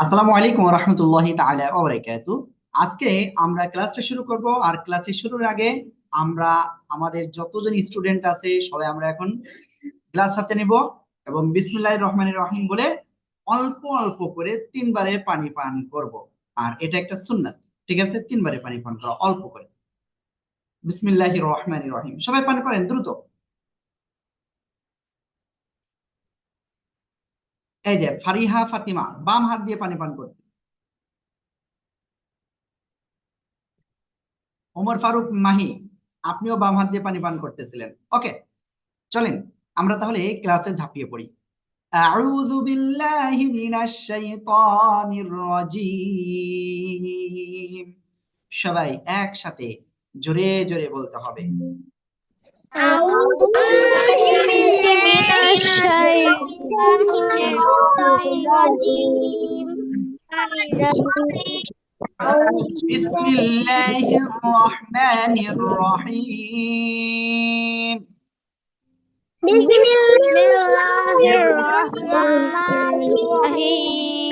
আসসালামু আলাইকুম ওয়া রাহমাতুল্লাহি তাআলা ওয়া বারাকাতুহু। আজকে আমরা ক্লাসটা শুরু করব, আর ক্লাসের শুরুর আগে আমরা আমাদের যতজন স্টুডেন্ট আছে সবাই আমরা এখন গ্লাস হাতে নেব এবং বিসমিল্লাহির রহমানির রহিম বলে অল্প অল্প করে তিনবারে পানি পান করব। আর এটা একটা সুন্নাত, ঠিক আছে? তিনবারে পানি পান করা অল্প করে। বিসমিল্লাহির রহমানির রহিম, সবাই পান করেন দ্রুত। এই যে ফারিহা ফাতিমা বাম হাত দিয়ে পানি পান করতে, ওমর ফারুক মাহি আপনিও বাম হাত দিয়ে পানি পান করতেছিলেন। ওকে, চলেন আমরা তাহলে ক্লাসে ঝাঁপিয়ে পড়ি। আউযু বিল্লাহি মিনাশ শাইতানির রাজিম। সবাই একসাথে জোরে জোরে বলতে হবে। أعوذ بالله من الشيطان الرجيم বিসমিল্লাহির রহমানির রহিম। بسم الله الرحمن الرحيم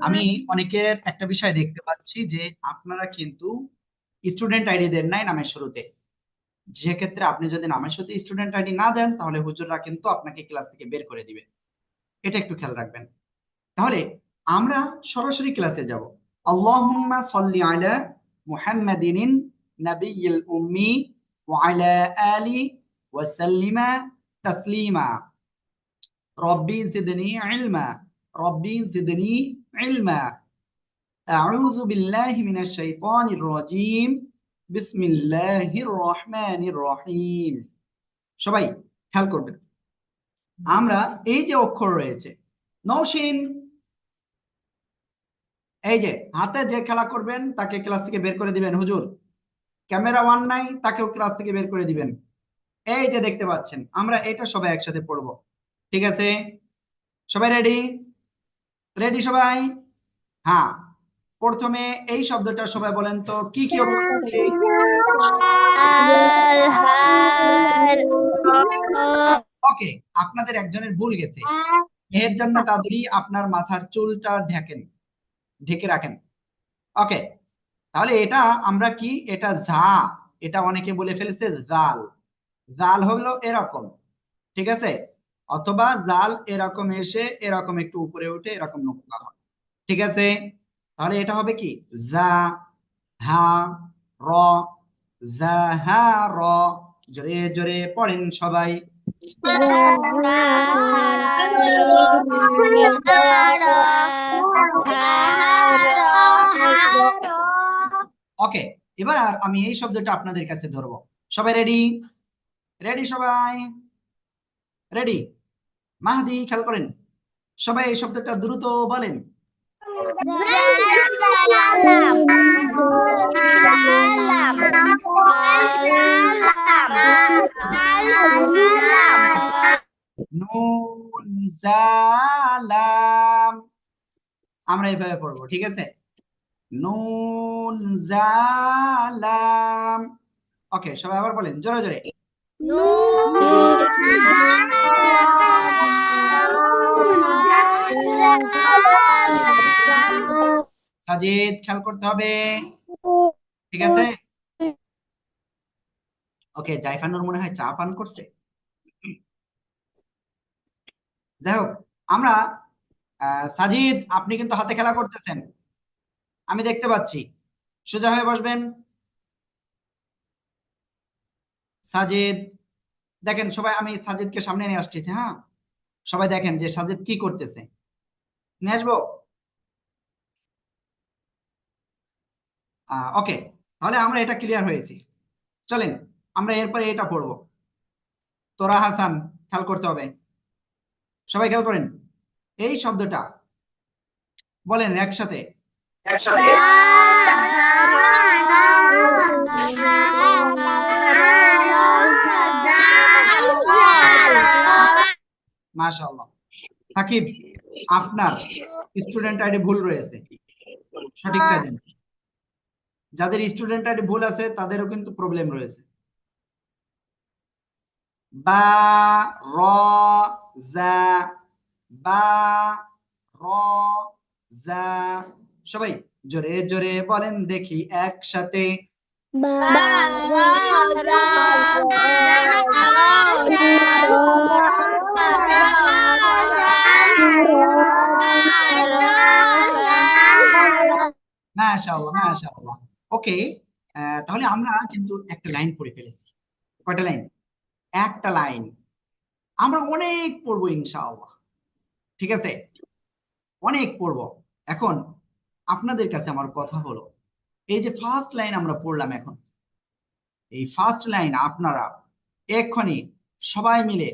আমি অনেকের একটা বিষয় দেখতে পাচ্ছি যে আপনারা কিন্তু স্টুডেন্ট আইডি দেন নাই নামের শুরুতে। যে ক্ষেত্রে আপনি যদি নামের সাথে স্টুডেন্ট আইডি না দেন তাহলে হুজুররা কিন্তু আপনাকে ক্লাস থেকে বের করে দিবে। এটা একটু খেয়াল রাখবেন। তাহলে আমরা সরাসরি ক্লাসে যাব। আল্লাহুম্মা সাল্লি আলা মুহাম্মাদিন নাবিয়্যিল উম্মি ওয়া আলা আলি ওয়া সাল্লিমা তাসলিমা। রব্বি জিদনি ইলমা, রব্বি জিদনি ইলমা। আউযু বিল্লাহি মিনাশ শাইতানির রাজীম। বিসমিল্লাহির রহমানির রহিম। সবাই খেয়াল করবেন, আমরা এই যে অক্ষর রয়েছে নওশিন, এই যে হাতে যে খেলা করবেন তাকে ক্লাস থেকে বের করে দিবেন। হুজুর ক্যামেরা ওয়ান নাই, তাকেও ক্লাস থেকে বের করে দিবেন। এই যে দেখতে পাচ্ছেন, আমরা এটা সবাই একসাথে পড়বো, ঠিক আছে? সবাই রেডি? রেডি সবাই? হ্যাঁ, প্রথমে এই শব্দটা সবাই বলেন তো কি কি অক্ষর আছে? ওকে, আপনাদের একজনের ভুল গেছে। মেহের জান্নাত আদরি, আপনার মাথার চুলটা ঢেকে রাখেন। ওকে, তাহলে এটা আমরা কি, এটা ঝা, এটা অনেকে বলে ফেলেছে জাল। জাল হলো এরকম, ঠিক আছে? অথবা জাল এরকম এসে এরকম একটু উপরে উঠে এরকম নোক্তা হয়, ঠিক আছে? তাহলে এটা হবে কি জা হা র, জা হা র। জোরে জোরে পড়েন সবাই। ওকে, এবার আমি এই শব্দটা আপনাদের কাছে ধরবো। সবাই রেডি? রেডি সবাই? রেডি? মাহদি খেয়াল করেন, সবাই এই শব্দটা দ্রুত বলেন। নুন জালাম, আমরা এইভাবে পড়বো, ঠিক আছে? নুন জালাম। ওকে, সবাই আবার বলেন জোরে জোরে। সাজিদ খেয়াল করতে হবে, ঠিক আছে? ওকে, জাইফানুর মনে হয় চা পান করছে। যাই হোক, আমরা সাজিদ আপনি কিন্তু হাতে খেলা করতেছেন, আমি দেখতে পাচ্ছি। সোজা হয়ে বসবেন। সাজিদ দেখেন, সবাই আমি সাজিদকে সামনে নিয়ে আসতেছি। হ্যাঁ, সবাই দেখেন যে সাজিদ কি করতেছে। নিয়ে আসবো? ওকে, তাহলে আমরা এটা ক্লিয়ার হয়েছি। চলেন আমরা এরপরে এটা পড়বো। তোরা হাসান খেয়াল করতে হবে, সবাই খেয়াল করেন। এই শব্দটা বলেন একসাথে। মাশাআল্লাহ। সাকিব, আপনার স্টুডেন্ট আইডি ভুল রয়েছে, সঠিকটা দিন। যাদের স্টুডেন্ট আইডি ভুল আছে তাদেরও কিন্তু প্রবলেম রয়েছে। বা র জা, বা র জা সবাই জোরে জোরে বলেন দেখি একসাথে মাশাআল্লাহ মাশাআল্লাহ। ওকে, তাহলে আমরা কিন্তু একটা লাইন পড়ে ফেলেছি। কয়টা লাইন? একটা লাইন। আমরা অনেক পড়বো ইনশাআল্লাহ, ঠিক আছে? অনেক পড়বো। এখন আপনাদের কাছে আমার কথা হলো, এই যে ফার্স্ট লাইন আমরা পড়লাম, এখন এই ফার্স্ট লাইন আপনারা এক্ষুনি সবাই মিলে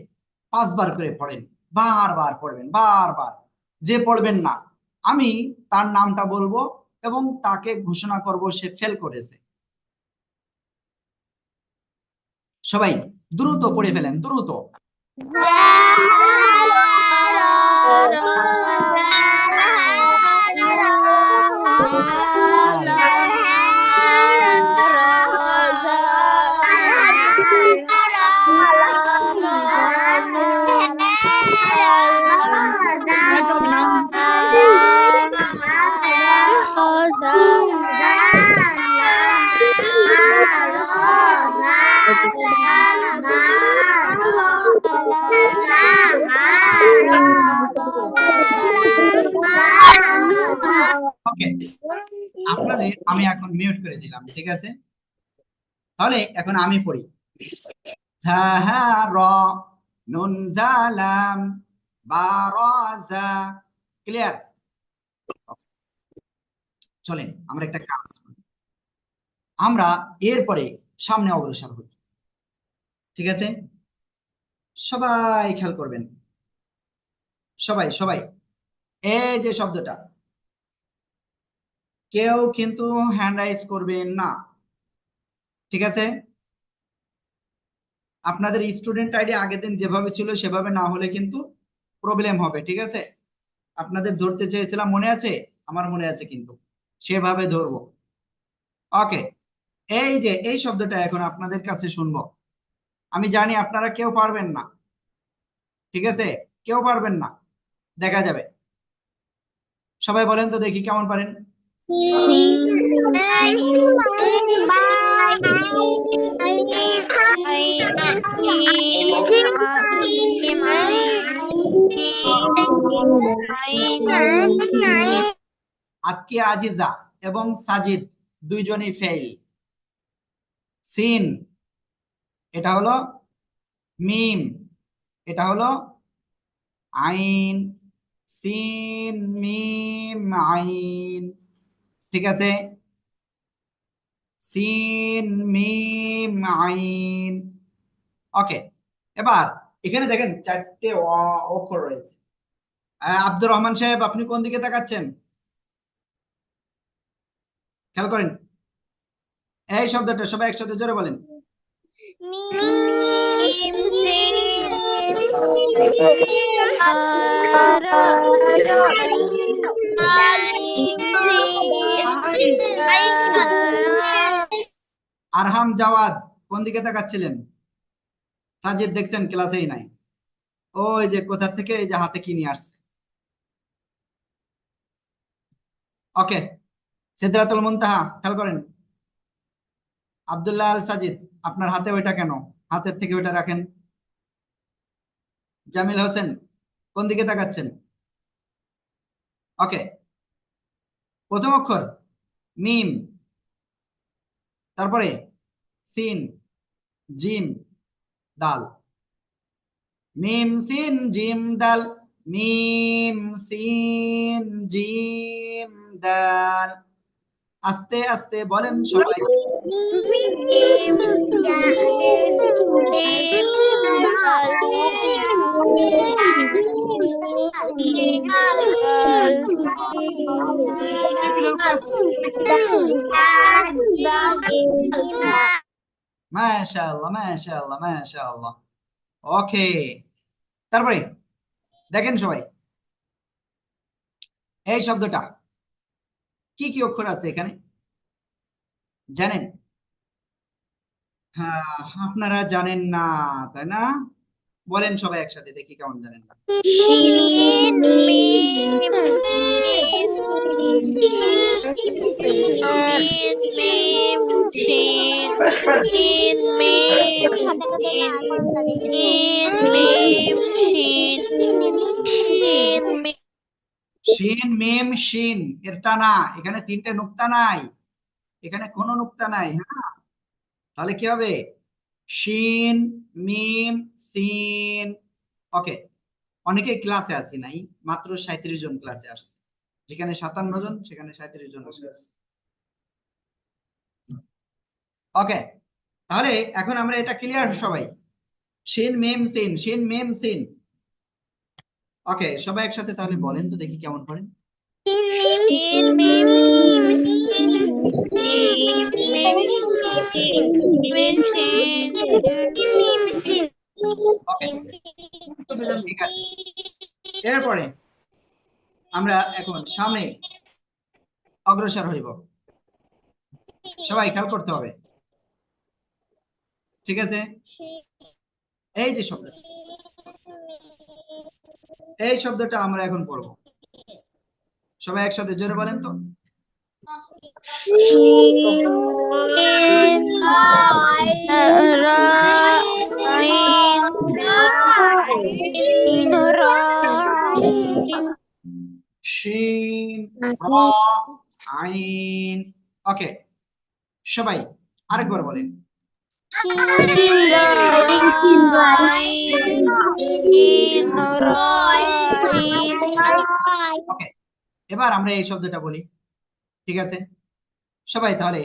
5 বার করে পড়েন, বারবার পড়বেন, বারবার। যে পড়বেন না, আমি তার নামটা বলবো এবং তাকে ঘোষণা করব সে ফেল করেছে। সবাই দ্রুত পড়ে ফেলেন, দ্রুত। ওকে, আপনাদের আমি এখন মিউট করে দিলাম, ঠিক আছে? তাহলে এখন আমি পড়ি। র নুন জালাম বারাজা। ক্লিয়ার? চলেন আমরা একটা কাজ করি, আমরা এরপরে সামনে অগ্রসর হই, ঠিক আছে? সবাই খেয়াল করবেন, সবাই সবাই। এই যে শব্দটা, কেউ কিন্তু হ্যান্ড রাইজ করবেন না, ঠিক আছে? আপনাদের স্টুডেন্ট আইডি আগের দিন যেভাবে ছিল সেভাবে না হলে কিন্তু প্রবলেম হবে, ঠিক আছে? আপনাদের ধরতে চেয়েছিলাম, মনে আছে? আমার মনে আছে, কিন্তু সেভাবে ধরবো। ওকে, এই যে এই শব্দটা এখন আপনাদের কাছে শুনবো। আমি জানি আপনারা কেউ পারবেন না, ঠিক আছে? কেউ পারবেন না, দেখা যাবে। সবাই বলেন তো দেখি কেমন পারেন। আজকে আজিজা এবং সাজিদ দুইজনই ফেল। সিন, এটা হলো মিম, এটা হলো আইন। সিন মিম আইন, ঠিক আছে? সিন মিম আইন। ওকে, এবার এখানে দেখেন 4টে অক্ষর রয়েছে। আব্দুর রহমান সাহেব, আপনি কোন দিকে তাকাচ্ছেন? খেয়াল করেন এই শব্দটা, সবাই একসাথে জোরে বলেন। আরহাম জাওয়াদ কোন দিকে তাকাচ্ছিলেন? সাজিদ দেখছেন ক্লাসেই নাই, ওই যে কোথা থেকে এই যে হাতে কি নিয়ে আসছে। ওকে, সিদরাতুল মুনতাহা খেয়াল করেন। আব্দুল্লাহ আল সাজিদ, আপনার হাতে ওইটা কেন? হাতের থেকে ওইটা রাখেন। জামিল হোসেন কোন দিকে তাকাচ্ছেন? ওকে, প্রথম অক্ষর মিম, তারপরে সিন জিম দাল। মিম সিন জিম দাল, মিম সিন জিম দাল। আস্তে আস্তে বলেন সবাই। মাশাআল্লাহ মাশাআল্লাহ মাশাআল্লাহ। ওকে, তারপরে দেখেন সবাই এই শব্দটা কি কি অক্ষর আছে এখানে জানেন? হ্যাঁ, আপনারা জানেন না, তাই না? বলেন সবাই একসাথে দেখি কেমন জানেন না। Shin, mim, shin, shin, mim, shin, shin, mim, shin, shin, mim. শিন মিম শিন এটা না, এখানে তিনটে নুক্তা নাই, এখানে কোনো নুক্তা নাই। হ্যাঁ, তাহলে কি হবে? শিন মিম সিন। ওকে, অনেকে ক্লাসে আসি নাই, মাত্র 37 জন ক্লাসে আসছে, যেখানে 57 জন সেখানে 37 জন আসছে। ওকে, তাহলে এখন আমরা এটা ক্লিয়ার সবাই? শিন মিম সিন, শিন মিম সিন। ওকে, সবাই একসাথে তাহলে বলেন তো দেখি কেমন করেন। Shin, mim, shin, mim, mim, shin. ওকে, ঠিক আছে। এরপরে আমরা এখন সামনে অগ্রসর হইব, সবাই খেয়াল করতে হবে, ঠিক আছে? এই যে শব্দ, এই শব্দটা আমরা এখন পড়বো, সবাই একসাথে জোরে বলেন তো। শিন র আইন। ওকে, সবাই আরেকবার বলেন। ওকে, এবার আমরা এই শব্দটা বলি, ঠিক আছে? সবাই তাহলে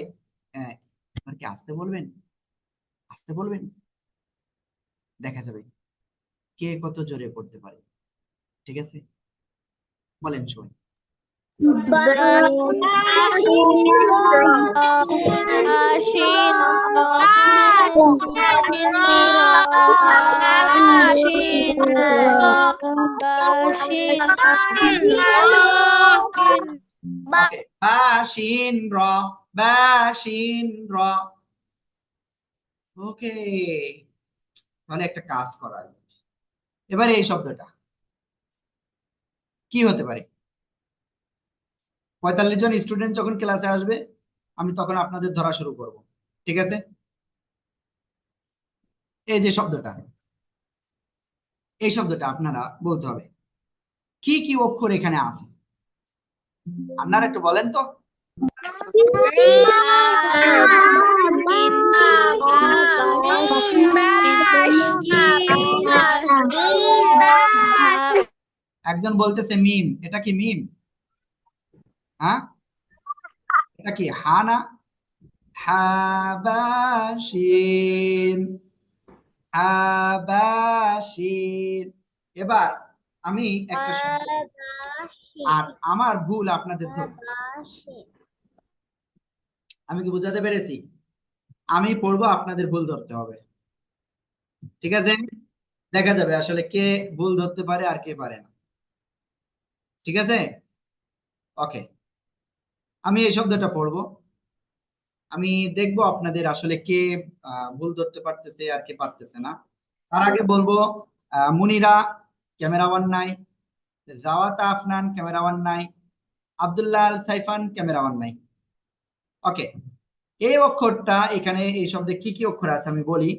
এবার কি আসতে বলবেন? আসতে বলবেন, দেখা যাবে কে কত জোরে পড়তে পারে, ঠিক আছে? বলেন সবাই। ওকে, বা শিন র, বা শিন র। ওকে, তাহলে একটা কাজ করা যায়। এবারে এই শব্দটা কি হতে পারে? 45 জন স্টুডেন্ট যখন ক্লাসে আসবে, আমি তখন আপনাদের ধরা শুরু করব, ঠিক আছে? এই যে শব্দটা, এই শব্দটা আপনারা বলতে হবে কি কি অক্ষর এখানে আছে, আপনারা একটু বলেন তো। একজন বলতেছে মিম, এটা কি মিম? হ্যাঁ, এটা কি হা না? হাবাসিন, হাবাসিন। এবার আমি একটা শব্দ, আর আমার ভুল আপনাদের ধরতে হবে। আমি কি বুঝাতে পেরেছি? আমি পড়বো, আপনাদের ভুল ধরতে হবে, ঠিক আছে? দেখা যাবে আসলে কে ভুল ধরতে পারে আর কে পারে না, ঠিক আছে? ওকে, আমি এই শব্দটা পড়বো, আমি দেখবো আপনাদের আসলে কে ভুল ধরতে পারতেছে আর কে পারতেছে না। তার আগে বলবো, মুনিরা ক্যামেরা ওয়ান নাই, জাওয়াত আফনান ক্যামেরা ওয়ান নাই, আব্দুল্লাহ আল সাইফান ক্যামেরা ওয়ান নাই। ওকে, এই অক্ষরটা এখানে এই শব্দে কি কি অক্ষর আছে আমি বলি।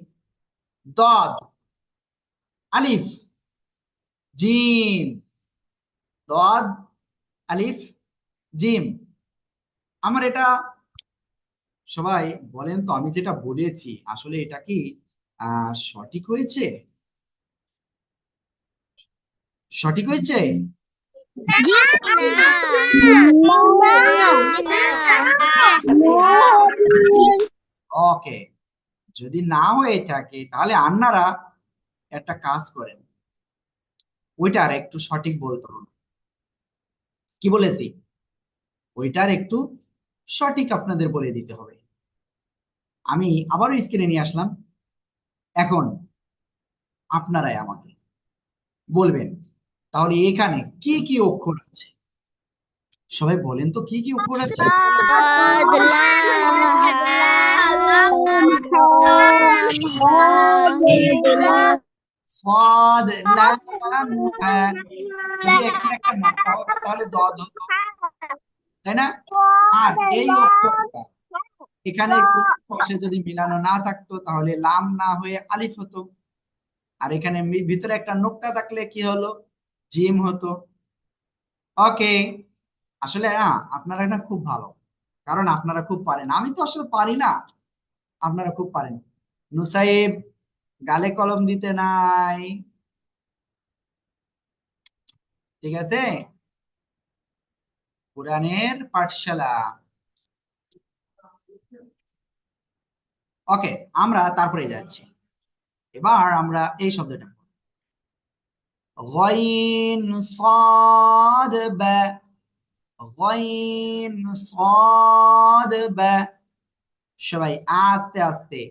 দদ, আলিফ, জিম। দদ, আলিফ, জিম। আমার এটা, সবাই বলেন তো, আমি যেটা বলেছি আসলে এটা কি সঠিক হয়েছে? সঠিক হয়েছে? ওকে, যদি না হয়ে থাকে তাহলে আপনারা একটা কাজ করেন, ওইটার একটু সঠিক বলতে হবে। কি বলেছি? ওইটার একটু সঠিক আপনাদের বলে দিতে হবে। আমি আবারও স্ক্রিনে নিয়ে আসলাম, এখন আপনারাই আমাকে বলবেন তাহলে এখানে কি কি অক্ষর আছে, সবাই বলেন তো কি কি অক্ষর আছে। صاد لام হ্যাঁ, যদি এখানে একটা নোক্তা হতো তাহলে দদ হতো, তাই না? আর এই অক্ষরটা এখানে পাশে যদি মিলানো না থাকতো তাহলে লাম না হয়ে আলিফ হতো, আর এখানে ভিতরে একটা নোক্তা থাকলে কি হলো, জিম হতো। ওকে, আসলে না আপনারা না খুব ভালো, কারণ আপনারা খুব পারেন, আমি তো আসলে পারি না, আপনারা খুব পারেন। নুসাইব, গালে কলম দিতে নাই, ঠিক আছে? কোরআনের পাঠশালা। ওকে, আমরা তারপরে যাচ্ছি। এবার আমরা এই শব্দটা গইন সাদ বা, গইন সাদ বা, সবাই আস্তে আস্তে।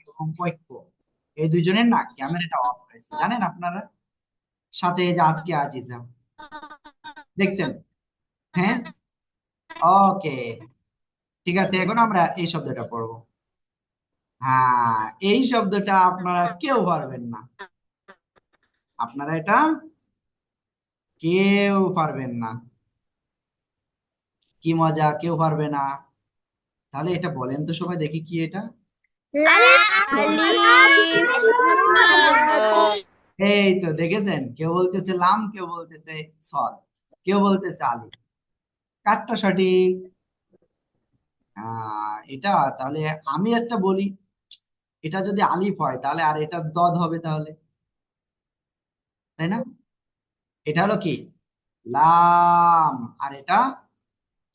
এবং ঐক্য, এই দুইজনের না ক্যামেরাটা অফ হয়েছে জানেন আপনারা, সাথে এই যে আজকে আজিজা, দেখছেন? হ্যাঁ, ওকে, ঠিক আছে, এখন আমরা এই শব্দটা পড়বো। হ্যাঁ, এই শব্দটা আপনারা কেউ পারবেন না, আপনারা এটা কেউ পারবেন না, কি মজা, কেউ পারবে না। তাহলে এটা বলেন তো সবাই দেখি, কি এটা? এই তো দেখেছেন, কেউ বলতেছে লাম, কেউ বলতেছে সদ, কেউ বলতেছে আলিফ, কারটা সঠিক? এটা তাহলে আমি একটা বলি, এটা যদি আলিফ হয় তাহলে আর এটা দদ হবে তাহলে, তাই না? এটা হলো কি লাম, আর এটা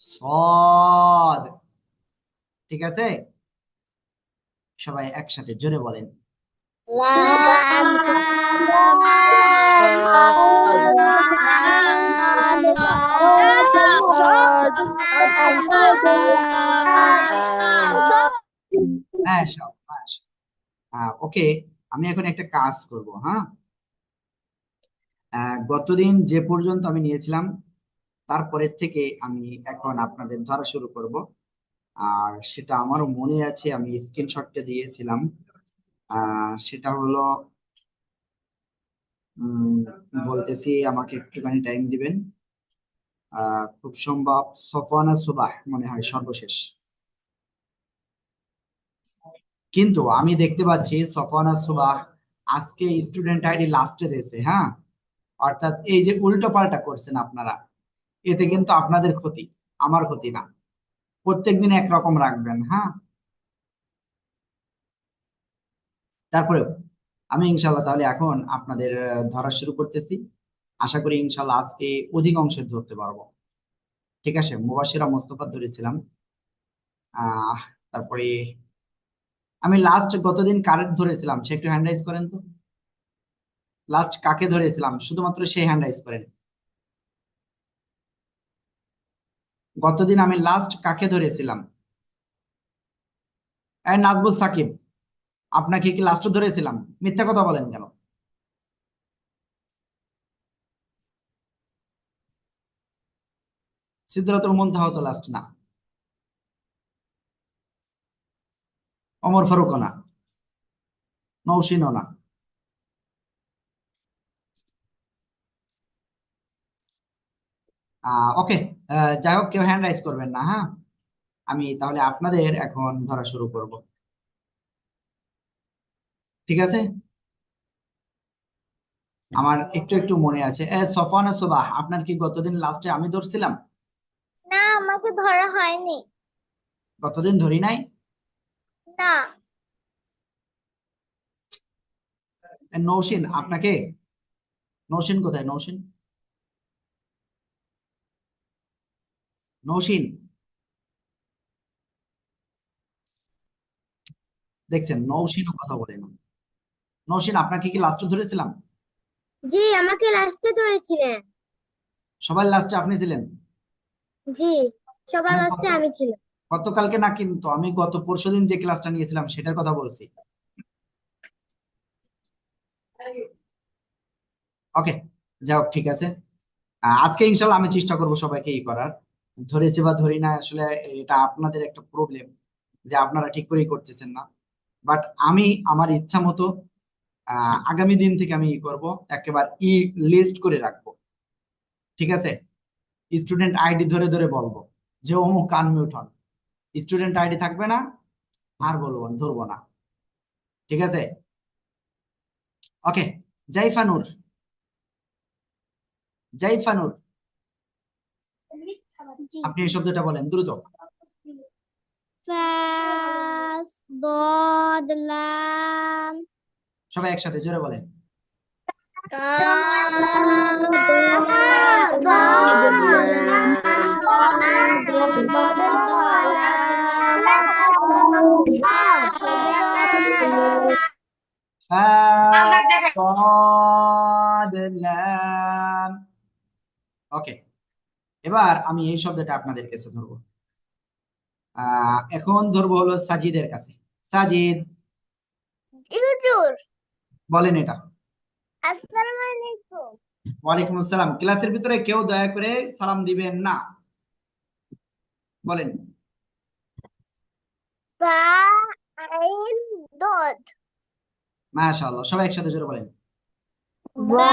সদ, ঠিক আছে? সবাই একসাথে জোরে বলেন। হ্যাঁ সাবাস। ওকে, আমি এখন একটা কাজ করব। হ্যাঁ, গতদিন যে পর্যন্ত আমি নিয়েছিলাম তারপরের থেকে আমি এখন আপনাদের ধরা শুরু করব, আর সেটা আমারও মনে আছে, আমি স্ক্রিনশটটা দিয়েছিলাম। সেটা হলো বলতেছি, আমাকে একটুখানি টাইম দিবেন। খুব সম্ভব সফওয়ানা সুবাহ মনে হয় সর্বশেষ, কিন্তু আমি দেখতে পাচ্ছি সফওয়ানা সুবাহ আজকে স্টুডেন্ট আইডি লাস্টে দিয়েছে। হ্যাঁ, অর্থাৎ এই যে উল্টো পাল্টা করছেন আপনারা, এতে কিন্তু আপনাদের ক্ষতি, আমার ক্ষতি না। প্রত্যেকদিন একরকম রাখবেন। হ্যাঁ, তারপরে আমি ইনশাল্লাহ তাহলে এখন আপনাদের ধরা শুরু করতেছি। আশা করি ইনশাল্লাহ আজকে অধিক অংশের ধরতে পারবো। ঠিক আছে, মুবাশিরা মোস্তফা ধরেছিলাম। আহ তারপরে আমি লাস্ট গতদিন কারেক্ট ধরেছিলাম, সে একটু হ্যান্ড রাইজ করেন তো। লাস্ট কাকে ধরেছিলাম শুধুমাত্র সেই হ্যান্ড রাইজ করেন। গতদিন আমি লাস্ট কাকে ধরেছিলাম? নাজবুল সাকিব, আপনাকে কি লাস্ট ধরেছিলাম? মিথ্যা কথা বলেন কেন? সিদ্ধাতুল মুনতাহা তো লাস্ট না, ওমর ফারুকও না, নৌসিনও না। ওকে, যাই হোক, কেউ হ্যান্ড রাইজ করবেন না। হ্যাঁ, আমি তাহলে আপনাদের এখন ধরা শুরু করব, ঠিক আছে? আমার একটু একটু মনে আছে। সফওয়ানা সুবাহ, আপনার কি গতদিন লাস্টে আমি ধরছিলাম? না, আমাকে ধরা হয়নি। গতদিন ধরি নাই? না। নৌসিন, আপনাকে? নৌসিন কোথায়? নৌসিন, নৌসিন, দেখছেন নৌসিনও কথা বলে না। নৌসিন, আপনাকে কি লাস্টে ধরেছিলাম? জি, আমাকে লাস্টে ধরেছিলেন। সবার লাস্টে আপনি ছিলেন? জি, সবার মানে লাস্টে আমি ছিলাম। গতকালকে না, কিন্তু আমি গত পরশুদিন যে ক্লাসটা নিয়েছিলাম সেটার কথা বলছি। ওকে, যাই হোক, ঠিক আছে। আজকে ইনশাল্লাহ আমি চেষ্টা করব সবাইকে করার। ধরেছি বা ধরি না, আসলে এটা আপনাদের একটা প্রবলেম যে আপনারা ঠিক করেই করতেছেন না। বাট আমি আমার ইচ্ছা মতো আগামী দিন থেকে আমি করব, একেবারে লিস্ট করে রাখবো। ঠিক আছে, স্টুডেন্ট আইডি ধরে ধরে বলবো যে অমুক আনমিউট হন। স্টুডেন্ট আইডি থাকবে না, আর বলবো না, ধরবো না। ঠিক আছে, ওকে। জাইফানুর, জাইফানুর, জি। আপনি এই শব্দটা বলেন দ্রুত। ফাস দদ লাম সবাই একসাথে জোরে বলেন। ওকে, এবার আমি এই শব্দটা আপনাদের কাছে ধরবো। এখন ধরবো হলো সাজিদের কাছে। সাজিদ, হুজুর, বলেন এটা। আসসালামু আলাইকুম। ওয়ালাইকুম আসসালাম। ক্লাসের ভিতরে কেউ দয়া করে সালাম দিবেন না, বলেন। বা আইন দদ মাশাআল্লাহ, সবাই একসাথে জোরে বলেন। বা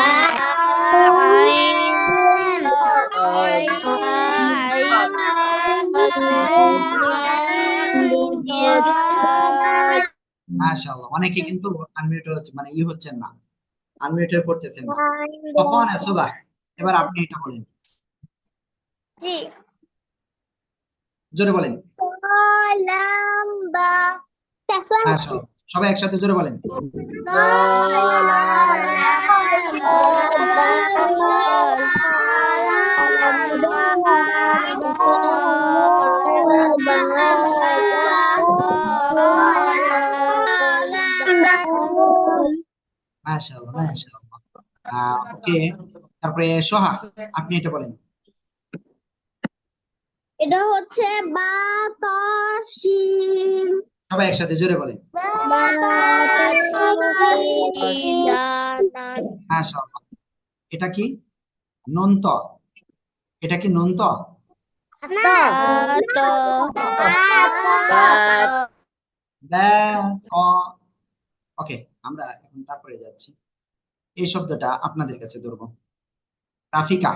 আইন মাশাআল্লাহ, অনেকে কিন্তু আনমিউট হচ্ছে, মানে হচ্ছেন না, আনমিউট হয়ে পড়তেছেন না। তখন সুবাহ, এবার আপনি এটা বলেন, জি। জোরে বলেন। লম্বা মাশাআল্লাহ, সবাই একসাথে জোরে বলেন। মাশাআল্লাহ, মাশাআল্লাহ। ওকে, তারপরে সোহা, আপনি এটা বলেন। এটা হচ্ছে বা ত শিন সবাই একসাথে জোরে বলেন। মাশাআল্লাহ, এটা কি নন্ত? এটা কি নন্ত? ওকে, আমরা এখন তারপরে যাচ্ছি। এই শব্দটা আপনাদের কাছে ধরবো। রাফিকা,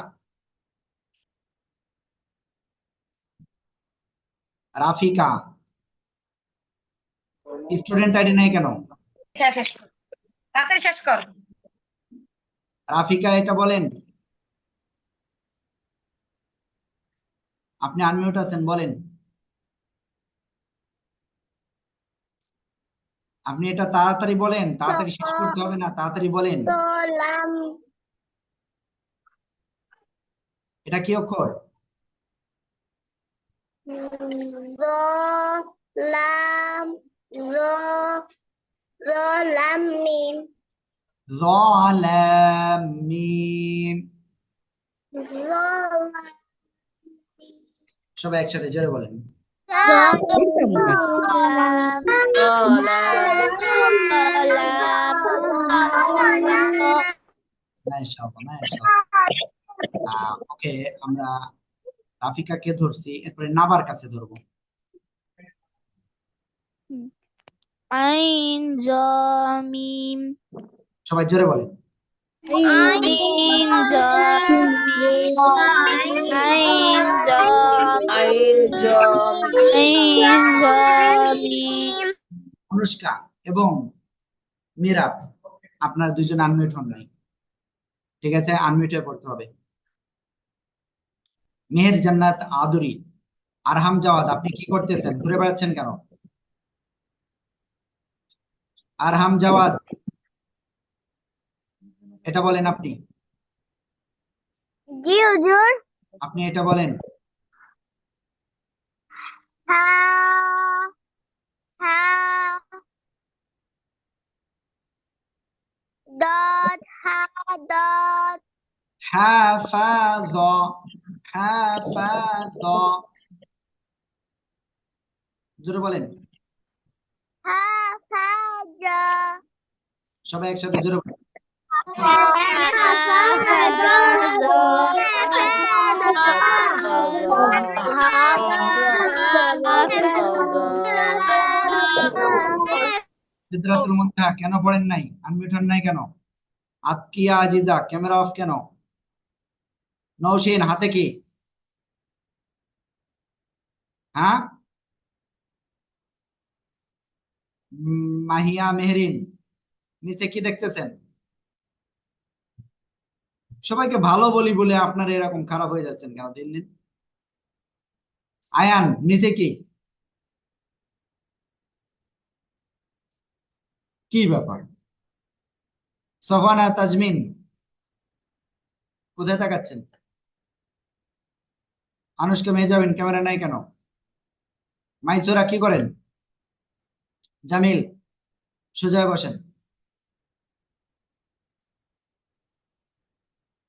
রাফিকা, স্টুডেন্ট আইডি নাই কেন? শেষ কর, তাড়াতাড়ি শেষ কর। রাফিকা, এটা বলেন। আপনি আনমিউট আছেন, বলেন। আপনি এটা তাড়াতাড়ি বলেন, তাড়াতাড়ি শেষ করতে হবে না, তাড়াতাড়ি বলেন। লাম এটা কি অক্ষর? র লাম র র লাম মিম য লাম মিম। র সবাই একসাথে জোরে বলেন। মাশাআল্লাহ, মাশাআল্লাহ। ওকে, আমরা রাফিকাকে ধরছি, এরপরে নাবার কাছে ধরবো। আইন জামিম সবাই জোরে বলেন। আইন জামিম আইন জামিম আইল জম আইন জামিম অনুষ্কা এবং মীরা, আপনার দুজন আনমিউট হন নাই। ঠিক আছে, আনমিউট হয়ে পড়তে হবে। মেহের জান্নাত আদুরি, আরহাম জাওয়াদ, আপনি কি করতেছেন? ঘুরে বেড়াচ্ছেন কেন? আরহাম জাওয়াদ, এটা বলেন আপনি। জি হুজুর আপনি এটা বলেন। হা হা দত হা দত হাফাজ, হাফাজ, জোরে বলেন। হাফাজা সবাই একসাথে জোরে বলেন। সিদরাতুল মুনতাহা কেন পড়েন নাই? আনমিউট হন নাই কেন? আতকিয়া আজিজা ক্যামেরা অফ কেন? নওশিন হাতে কি? হ্যাঁ, মাহিয়া মেহরিন নিচে কি দেখতেছেন? সবাইকে ভালো বলি বলে আপনারা এরকম খারাপ হয়ে যাচ্ছেন কেন দিন দিন? আয়ান নিচে কি? কি ব্যাপার? সফানা তাজমিন কোথায় তাকাচ্ছেন? আনুশকা মেহজাবিন ক্যামেরা নাই কেন? মাইসুরা কি করেন? জামিল সোজা হয়ে বসেন।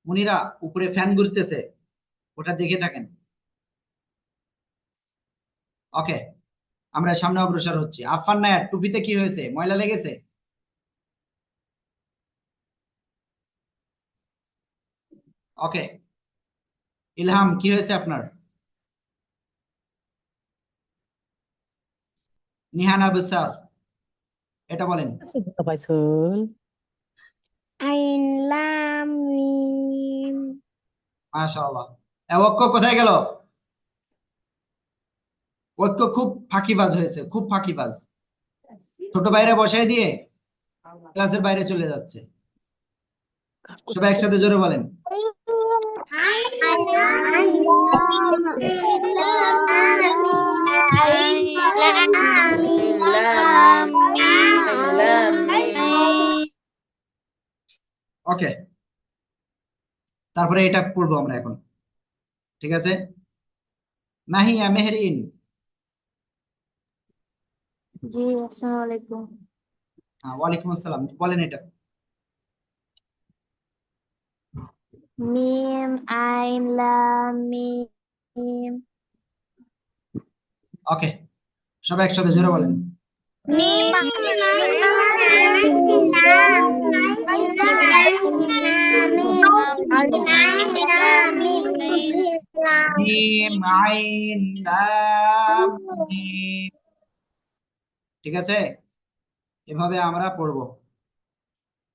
মুনিরা উপরে ফ্যান ঘুরতেছে, ওটা দেখে থাকেন। ওকে, আমরা সামনে অগ্রসর হচ্ছি। আফফান নায়ার টুপিতে কি হয়েছে? ময়লা লেগেছে? ওকে, ইলহাম কি হয়েছে আপনার? নিহান আবু স্যার এটা বলেন। পাইছুল আইন লাম মিম। মাশাআল্লাহ। ঐক্য কোথায় গেল? ঐক্য খুব ফাঁকিবাজ হয়েছে, খুব ফাঁকিবাজ। ছোট বাইরে বসাই দিয়ে ক্লাসের বাইরে চলে যাচ্ছে। সবাই একসাথে জোরে বলেন। ওকে, তারপরে এটা পড়বো আমরা এখন, ঠিক আছে? নাহিয়া মেহরিন। জি, আসসালামু আলাইকুম। ওয়ালাইকুম আসসালাম, বলেন এটা। মিম আইন লাম মিম। ওকে, সবাই একসাথে জোরে বলেন। মিম মিম আইন লাম মিম। ঠিক আছে, এভাবে আমরা পড়বো।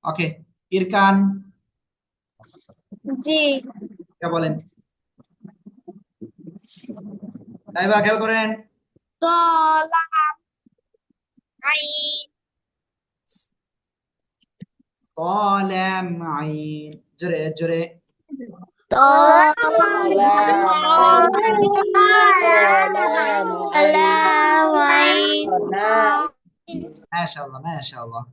ওকে, ইরকান জি। এটা বলেন। তাইবা খেয়াল করেন। লাম আইন কলম আইন, জোরে জোরে। মাশাআল্লাহ মাশাআল্লাহ।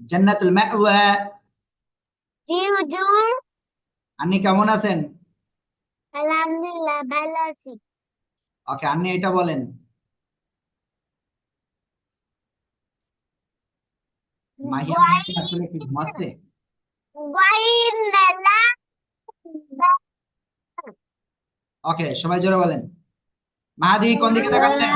জান্নাতুল মাওয়া। জি হুজুর। আপনি কেমন আছেন? আলহামদুলিল্লাহ ভালো আছি। ওকে, আপনি এটা বলেন। মাহিয়া মেহরিন আসলে কি ঘুমাচ্ছে? ওকে, সবাই জোরে বলেন। মাহাদি কোন দিকে তাকাচ্ছেন?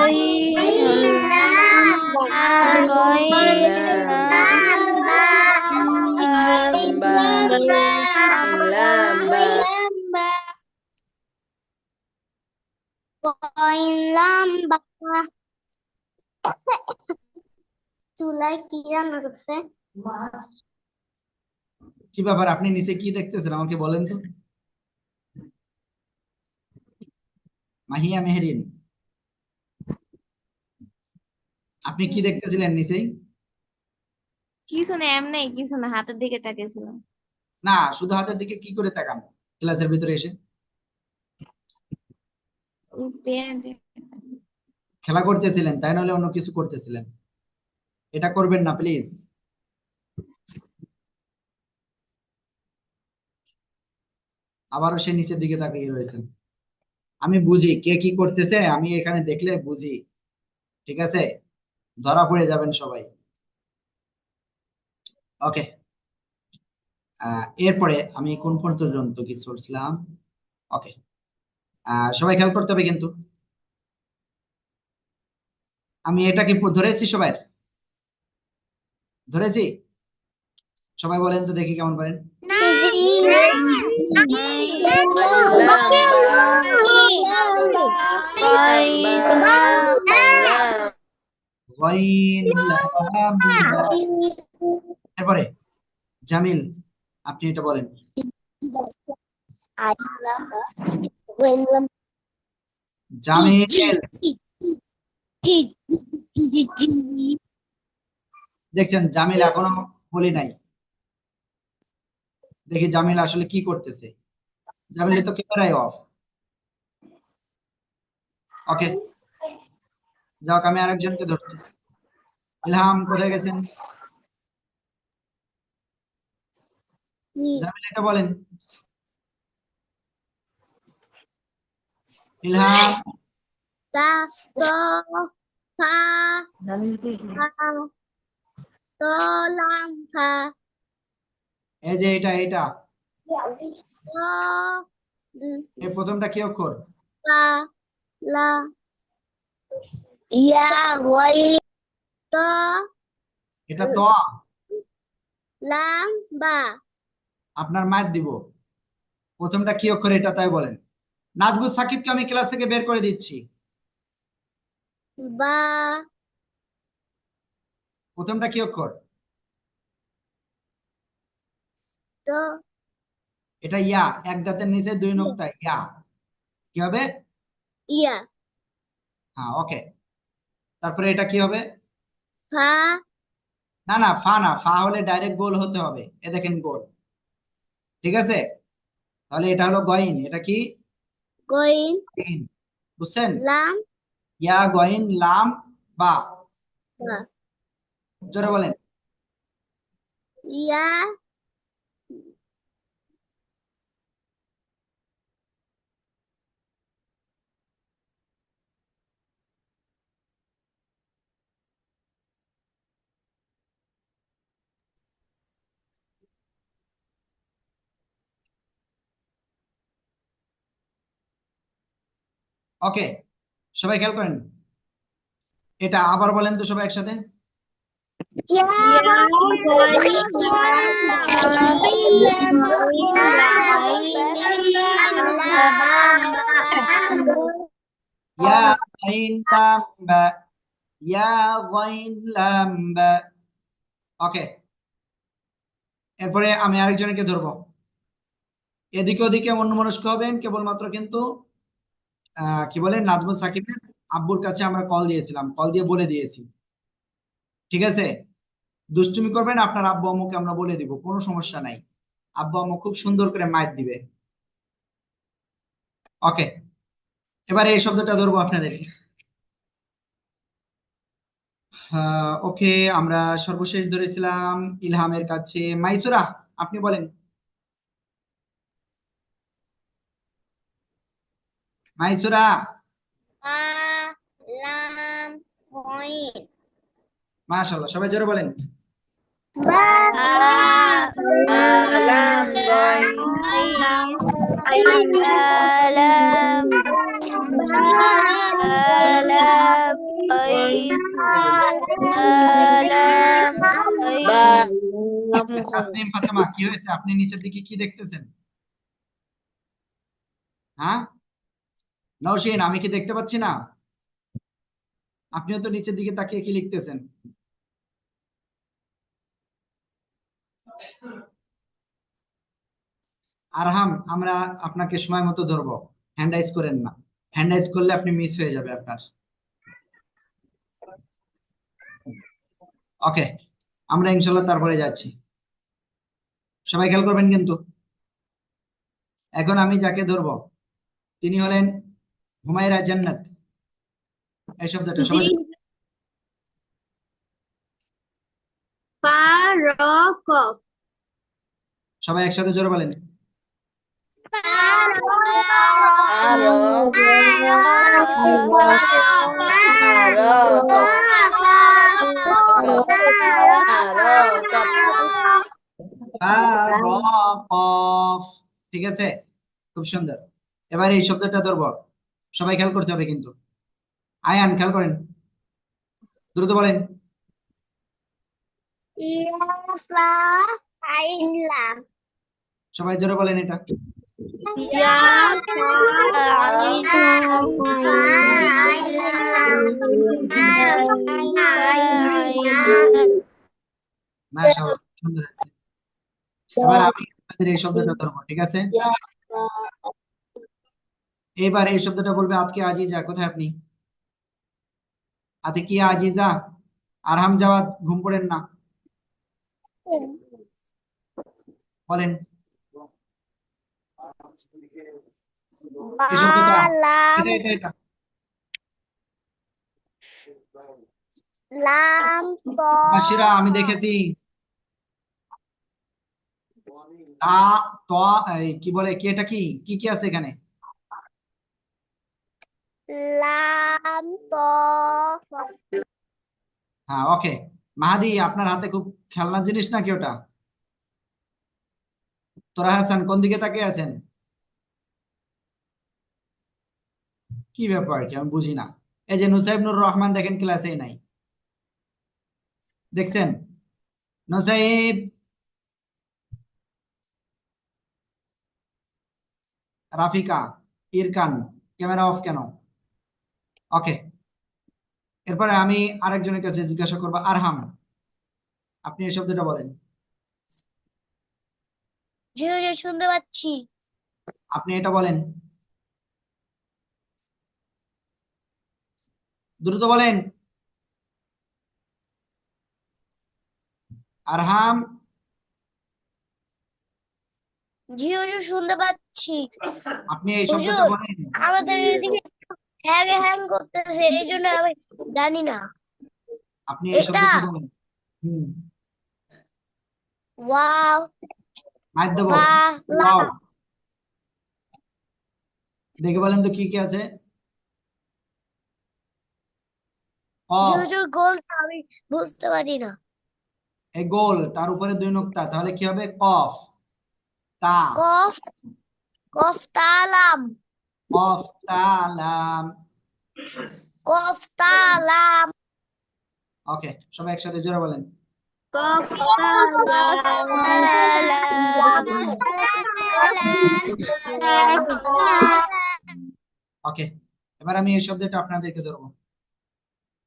চুলায় কি রান্না করছে? কি ব্যাপার, আপনি নিচে কি দেখতেছেন আমাকে বলেন তো। মাহিয়া মেহরিন আপনি কি দেখতেছিলেন নিচেই? কিছু না, এমনি কিছু না, হাতের দিকে তাকিয়েছিলাম। না, শুধু হাতের দিকে কি করে তাকান ক্লাসের ভিতরে এসে? ওই পেন দিয়ে। খেলা করতেছিলেন তাই, নাহলে অন্য কিছু করতেছিলেন? এটা করবেন না প্লিজ। আবারও সে নিচের দিকে তাকিয়ে রয়েছেন। আমি বুঝি কে কি করতেছে, আমি এখানে দেখলে বুঝি, ঠিক আছে? ধরা পড়ে যাবেন সবাই। ওকে, এরপরে আমি কোন পর্যন্ত কি করছিলাম? ওকে, সবাই খেয়াল করতে হবে কিন্তু। আমি এটা কি ধরেছি? সবাই ধরেছি? সবাই বলেন তো দেখি কেমন পারেন। গইন লাম বা। এরপরে জামিল, আপনি এটা বলেন। জামিল, দেখছেন জামিল এখনো বলি নাই। দেখি জামিল আসলে কি করতেছে। জামিল তো ক্যামেরাই অফ। ওকে, যাক আমি আরেকজনকে ধরছি। ইলহাম কোথায় গেছেন? জামিল এটা বলেন। ইলহাম, এই যে এটা এই প্রথমটা কি অক্ষর? এটা ত। আপনার মার দিব। প্রথমটা কি অক্ষর এটা তাই বলেন। নাজবুল সাকিবকে আমি ক্লাস থেকে বের করে দিচ্ছি। প্রথমটা কি অক্ষর? এটা ইয়া, এক দাঁতের নিচে দুই নোক্তা ইয়া। কি হবে? হ্যাঁ, ওকে। তারপরে এটা কি হবে? না না, ফা না, ফা হলে ডাইরেক্ট গোল হতে হবে। এ দেখেন গোল। ঠিক আছে, তাহলে এটা হলো গইন। এটা কি? গইন। বুঝছেন? ইয়া গইন লাম বা। জোরে বলেন। ওকে, সবাই খেয়াল করেন। এটা আবার বলেন তো সবাই একসাথে। ইয়া গইন লাম বা, ইয়া গইন লাম বা। ওকে, এরপরে আমি আরেকজনকে ধরবো। এদিকে ওদিকে অন্যমনস্ক হবেন কেবলমাত্র, কিন্তু কি বলে, নাজমুল সাকিবের আব্বুর কাছে আমরা কল দিয়েছিলাম, কল দিয়ে বলে দিয়েছি। ঠিক আছে, দুষ্টুমি করবেন, আপনার আব্বু আম্মুকে আমরা বলে দিব, কোনো সমস্যা নাই। আব্বু আম্মু খুব সুন্দর করে মাইর দিবে। ওকে, এবারে এই শব্দটা ধরবো আপনাদের। ওকে, আমরা সর্বশেষ ধরেছিলাম ইলহামের কাছে। মাইসুরা, আপনি বলেন। মাইসুরা, মাশাআল্লাহ, সবাই জোরে বলেন। আলাম গইন বা তাসনিম ফাতেমা, কি হয়েছে? আপনি নিচের দিকে কি দেখতেছেন? হ্যাঁ, নওশীন, আমি কি দেখতে পাচ্ছি না? আপনিও তো নিচের দিকে তাকিয়ে কি লিখতেছেন? আরহাম, আমরা আপনাকে সময় মতো ধরবো, হ্যান্ড রাইজ করেন না। হ্যান্ড রাইজ করলে আপনি মিস হয়ে যাবে আপনার। ওকে, আমরা ইনশাল্লাহ তারপরে যাচ্ছি। সবাই খেয়াল করবেন কিন্তু। এখন আমি যাকে ধরবো তিনি হলেন হুমায়রা জান্নাত। এই শব্দটা সবাই সবাই একসাথে জোরে বলেন। আরো ফারাকফ। ঠিক আছে, খুব সুন্দর। এবার এই শব্দটা ধরবো, সবাই খেয়াল করতে হবে কিন্তু। আয়ান, খেয়াল করেন, দ্রুত বলেন। আইন লাম সবাই জোরে বলেন এটা। ইয়া মাশাআল্লাহ, সুন্দর হয়েছে। এবার আমি আপনাদের এই শব্দটা ধরবো, ঠিক আছে? এবার এই শব্দটা বলবে আজকে আজিজা। কোথায় আপনি? আতে কি আজিজা? আরহাম জাওয়াদ, ঘুম পড়েন না, বলেন এই শব্দটা। লাম এটা লাম ত বাশিরা, আমি দেখেছি তা ত এই কি বলে কি, এটা কি কি কি আছে এখানে? লাম ত হ্যাঁ, ওকে। মাহাদি, আপনার হাতে খুব খেলনার জিনিস নাকি ওটা? তোরা হাসান কোন দিকে তাকিয়ে আছেন? কি ব্যাপার কি আমি বুঝি না। এই যে নুসাইব নুর রহমান দেখেন ক্লাসেই নাই, দেখছেন? নুসাইব, রাফিকা, ইরকান, ক্যামেরা অফ কেন? ওকে, এরপরে আমি আরেকজনের কাছে জিজ্ঞাসা করবো। আরহাম, আপনি এই শব্দটা বলেন। জি হুজুর শুনতে পাচ্ছি। আপনি এটা বলেন, দ্রুত বলেন। আরহাম, জি হুজুর শুনতে পাচ্ছি। আপনি এই শব্দটা হুজুর বলেন। আমাদের এদিকে হ্যাং হ্যাং করতেছে এই জন্য আমি জানি না। আপনি এই এটা শব্দটা বলেন। হুম, ওয়াও মাইক দেবো। বা লা ওয়াও, দেখে বলেন তো কি কি আছে। জি কফ, হুজুর গোল আমি বুঝতে পারি না। এই গোল, তার উপরে দুই নোক্তা, তাহলে কি হবে? কফ তা। কফ কফ তালাম কফ তা লাম। কফ তালাম ওকে, সবাই একসাথে জোরে বলেন। কফ ওকে, এবার আমি এই শব্দটা আপনাদেরকে ধরবো।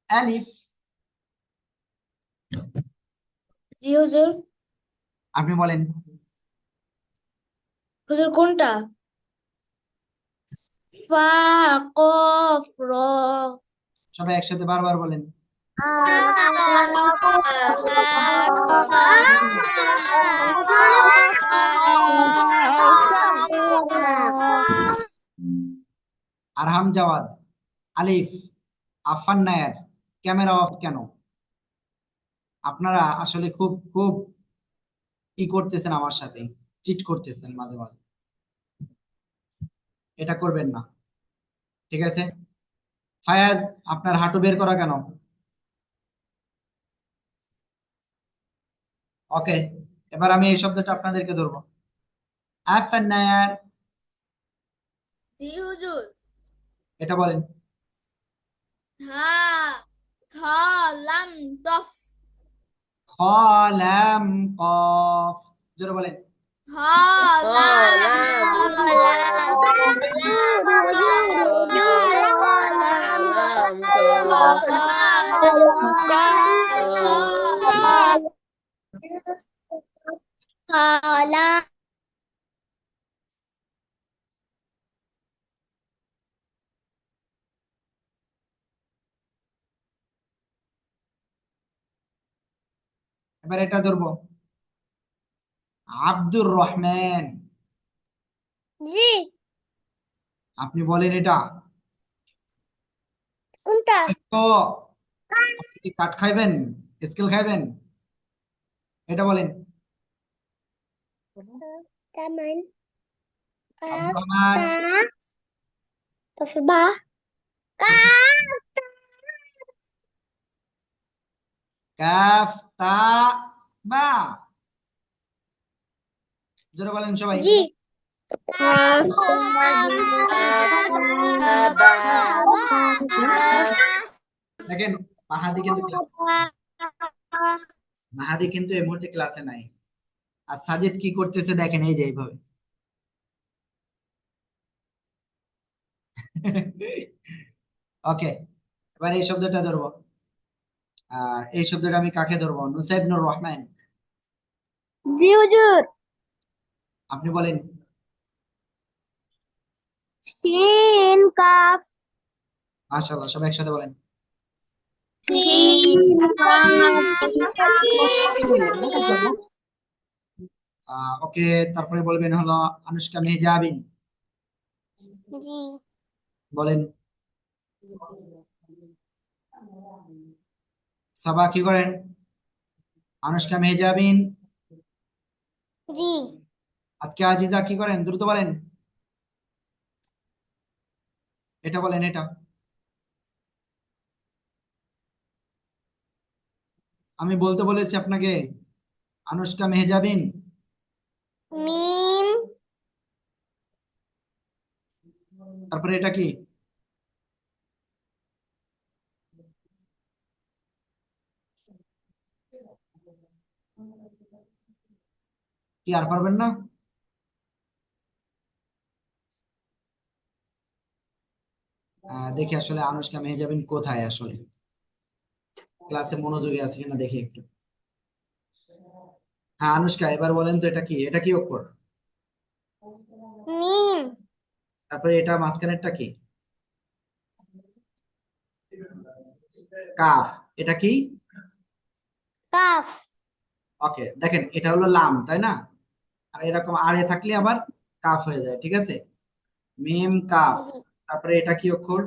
আলিফ, জি হুজুর আপনি বলেন। হুজুর কোনটা? ফা কফ র সবাই একসাথে বারবার বলেন। আরহাম জাওয়াদ, আলিফ, আফান নায়ার, ক্যামেরা অফ কেন? আপনারা আসলে খুব খুব কি করতেছেন, আমার সাথে চিট করতেছেন মাঝে মাঝে, এটা করবেন না, ঠিক আছে? ফায়াজ, আপনার হাঁটু বের করা কেন? ওকে, এবার আমি এই শব্দটা আপনাদেরকে ধরবো। আফান নায়ার, জি হুজুর এটা বলেন। ধা থা লাম তফ খলাম কফ, জোরে বলেন। থা লাম লাম এবার এটা ধরবো। আব্দুর রহমান, জি আপনি বলেন এটা। কোনটা? তো আপনি কি কাঠ খাইবেন, স্কেল খাইবেন? এটা বলেন। Taman Abdur kaf Rahman, ta ba ka calf তা বা, জোরে বলেন সবাই। ji দেখেন, মাহাদি কিন্তু এই মুহূর্তে ক্লাসে নাই। আর সাজিদ কি করতেছে দেখেন, এই যে এইভাবে। ওকে, এবার এই শব্দটা ধরবো। আর এই শব্দটা আমি কাকে ধরবো? নুসাইব নুর রহমান, জি হুজুর। আপনি বলেন। সিন কাফ। মাশাআল্লাহ, সবাই একসাথে বলেন। সিন ওকে, তারপরে বলবেন হলো আনুষ্কা মেহজাবিন, জি বলেন। সাবা কি করেন? আনুষ্কা মেহজাবিন। জি আজকে আজিজা কি করেন? দ্রুত বলেন, এটা বলেন, এটা। আমি বলতে বলেছি আপনাকে, আনুষ্কা মেহজাবিন। মিম তারপরে এটা কি? কি আর পারবেন না? দেখি আসলে আনুষ্কা মেহজাবিন কোথায়, আসলে ক্লাসে মনোযোগী আছে কিনা দেখি একটু। হ্যাঁ আনুষ্কা, এবার বলেন তো এটা কি? এটা কি অক্ষর? মিম তারপরে এটা মাঝখানেরটা কি? কাফ। এটা কি? কাফ। ওকে, দেখেন এটা হলো লাম, তাই না? আর এরকম আড়ে থাকলে আবার কাফ হয়ে যায়, ঠিক আছে? মিম কাফ। জি তারপরে এটা কি অক্ষর?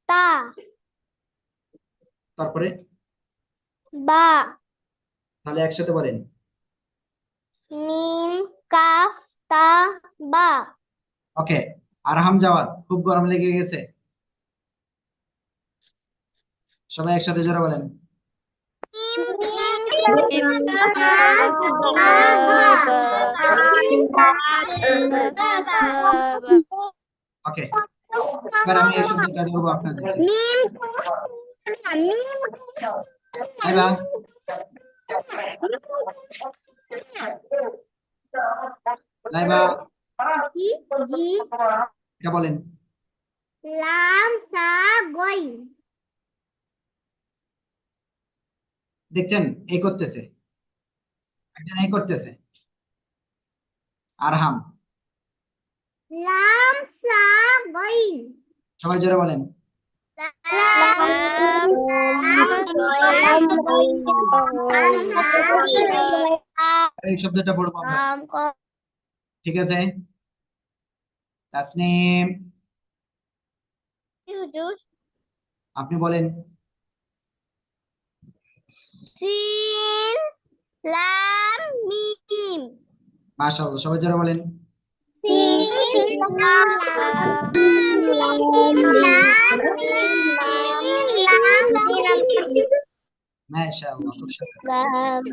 তা তারপরে বা তাহলে একসাথে বলেন। মিম কাফ তা বা। ওকে, আরহাম জাওয়াদ, খুব গরম লেগে গেছে, সবাই একসাথে জোরে বলেন। ওকে, এবার আমি এই শব্দটা ধরবো আপনাদেরকে। আইবা, লাইবা, এটা বলেন। লাম সা গই। দেখছেন, এই করতেছে, একজন এই করতেছে, আরহাম। লাম সা গই। সবাই জোরে বলেন। এই শব্দটা পড়বো আমরা, ঠিক আছে? তাসনিম, আপনি বলেন। সিন লাম মিম। মাশাআল্লাহ, সবাই জোরে বলেন। সিন লাম মিম লাম মিম লাম মিম মাশাআল্লাহ, খুব সুন্দর। লাম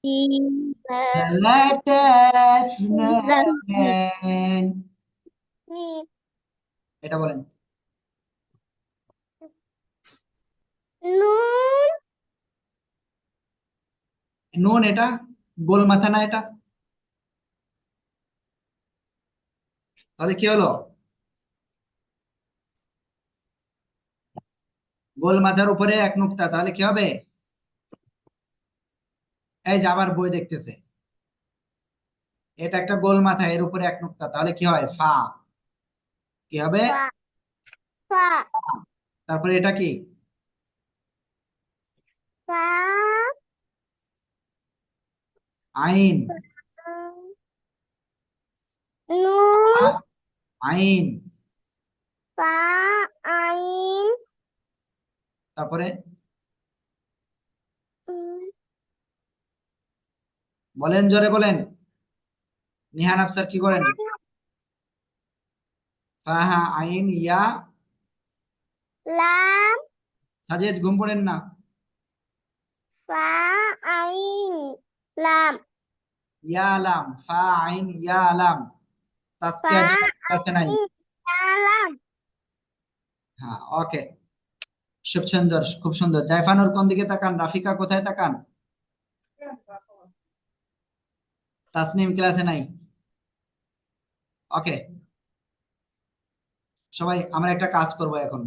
মিম ثلاثة اثنان، মিম এটা বলেন। নুন নুন, এটা গোল মাথা না এটা? তাহলে কি হলো? গোল মাথার উপরে এক নুক্তা, তাহলে কি হবে? এই যে আবার বই দেখতেছে, এটা একটা গোল মাথা, এর উপরে এক নুক্তা, তাহলে কি হয়? ফা। কি হবে? ফা ফা তারপরে এটা কি? ফা আইন। নুন আইন। ফা আইন তারপরে বলেন, জোরে বলেন। নিহান আফসার কি করেন? ফাহা আইন ইয়া। লাম সাজেদ, ঘুম পড়েন না। ফা আইন লাম ইয়া আলাম, ফা আইন ইয়া আলাম, ফা তাসকিয়া আছে নাই? আইন লাম। হ্যাঁ, ওকে, খুব সুন্দর, খুব সুন্দর। জাইফানুর কোন দিকে তাকান? রাফিকা কোথায় তাকান? তাসনিম ক্লাসে নাই? ওকে, সবাই আমরা একটা কাজ করব এখন,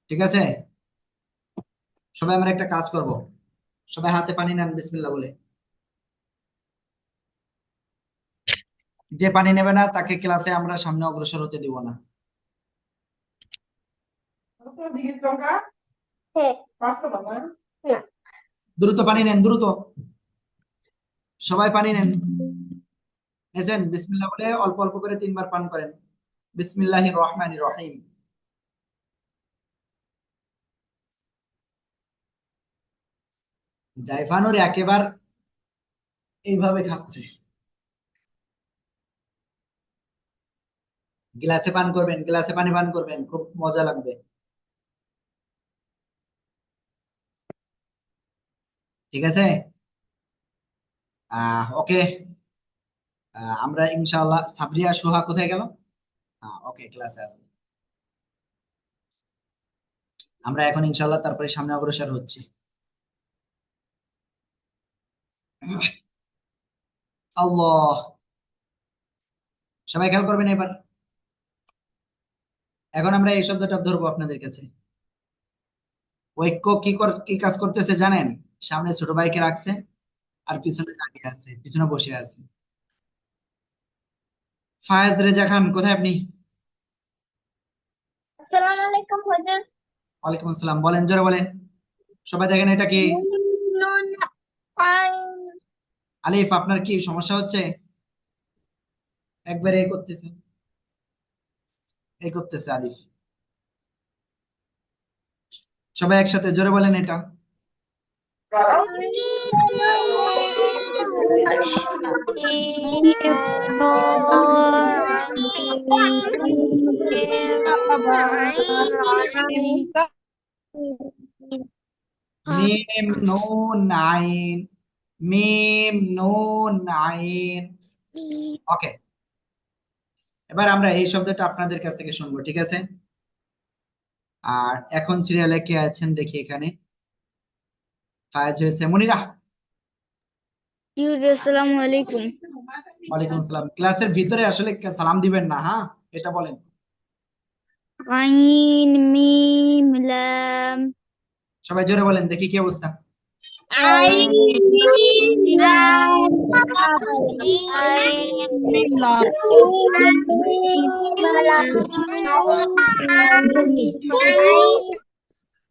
ঠিক আছে? সবাই আমরা একটা কাজ করব, সবাই হাতে পানি নেন বিসমিল্লাহ বলে। যে পানি নেবে না তাকে ক্লাসে আমরা সামনে অগ্রসর হতে দিব না। হ্যাঁ না দ্রুত পানি নেন, দ্রুত সবাই পানি নেন। নেছেন? বিসমিল্লাহ বলে অল্প অল্প করে 3 বার পান করেন। বিসমিল্লাহির রহমানির রহিম। জাইফানুর একেবার এইভাবে খাচ্ছে। গ্লাসে পান করবেন, গ্লাসে পানি পান করবেন, খুব মজা লাগবে। ঠিক আছে? ওকে, আমরা ইনশাআল্লাহ। সাবরিয়া সোহা কোথায় গেল? ওকে, ক্লাসে আছে। আমরা এখন ইনশাআল্লাহ তারপরে সামনে অগ্রসর হচ্ছি। আল্লাহ, সবাই খেয়াল করবেন এবার। এখন আমরা এই শব্দটা ধরবো আপনাদের কাছে। ঐক্য কি কাজ করতেছে জানেন? সামনে ছোট ভাইকে রাখছে আর পিছনে দাঁড়িয়ে আছে, পিছনে বসে আছে। ফায়েজ রেজা খান কোথায় আপনি? আসসালামু আলাইকুম হুজুর। ওয়ালাইকুম আসসালাম, বলেন, জোরে বলেন। সবাই দেখেন এটা কি? নুন আইন আলিফ, আপনার কি সমস্যা হচ্ছে? একবার এই করতেছে, এই করতেছে আলিফ। সবাই একসাথে জোরে বলেন এটা। মিম নুন আইন, মিম নুন আইন। ওকে, এবার আমরা এই শব্দটা আপনাদের কাছ থেকে শুনবো, ঠিক আছে? আর এখন সিরিয়ালে কে আছেন দেখি এখানে। ফায়েজ হয়েছে, মনিরা। আসসালামু আলাইকুম। ওয়ালাইকুম আসসালাম। ক্লাসের ভিতরে আসলে সালাম দিবেন না, হ্যাঁ, এটা বলেন। আইন মিম লাম সবাই জোরে বলেন দেখি কি অবস্থা। আইন মিম লাম আইন মিম লাম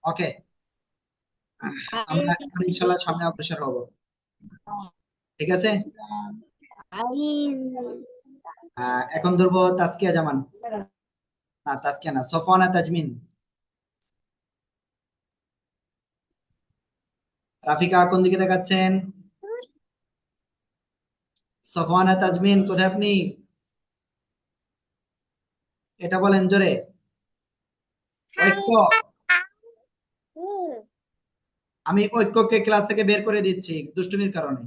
ওকে, আমরা এখন ইনশাআল্লাহ সামনে অগ্রসর হব, ঠিক আছে? এখন ধরবো তাসকিয়া জামান। না, তাসকিয়া না, সফওয়ানা তাজমিন। রাফিকা কোন দিকে দেখাচ্ছেন? সফওয়ানা তাজমিন কোথায় আপনি? এটা বলেন জোরে। ঐক্য, আমি ঐক্যকে ক্লাস থেকে বের করে দিচ্ছি দুষ্টুমির কারণে।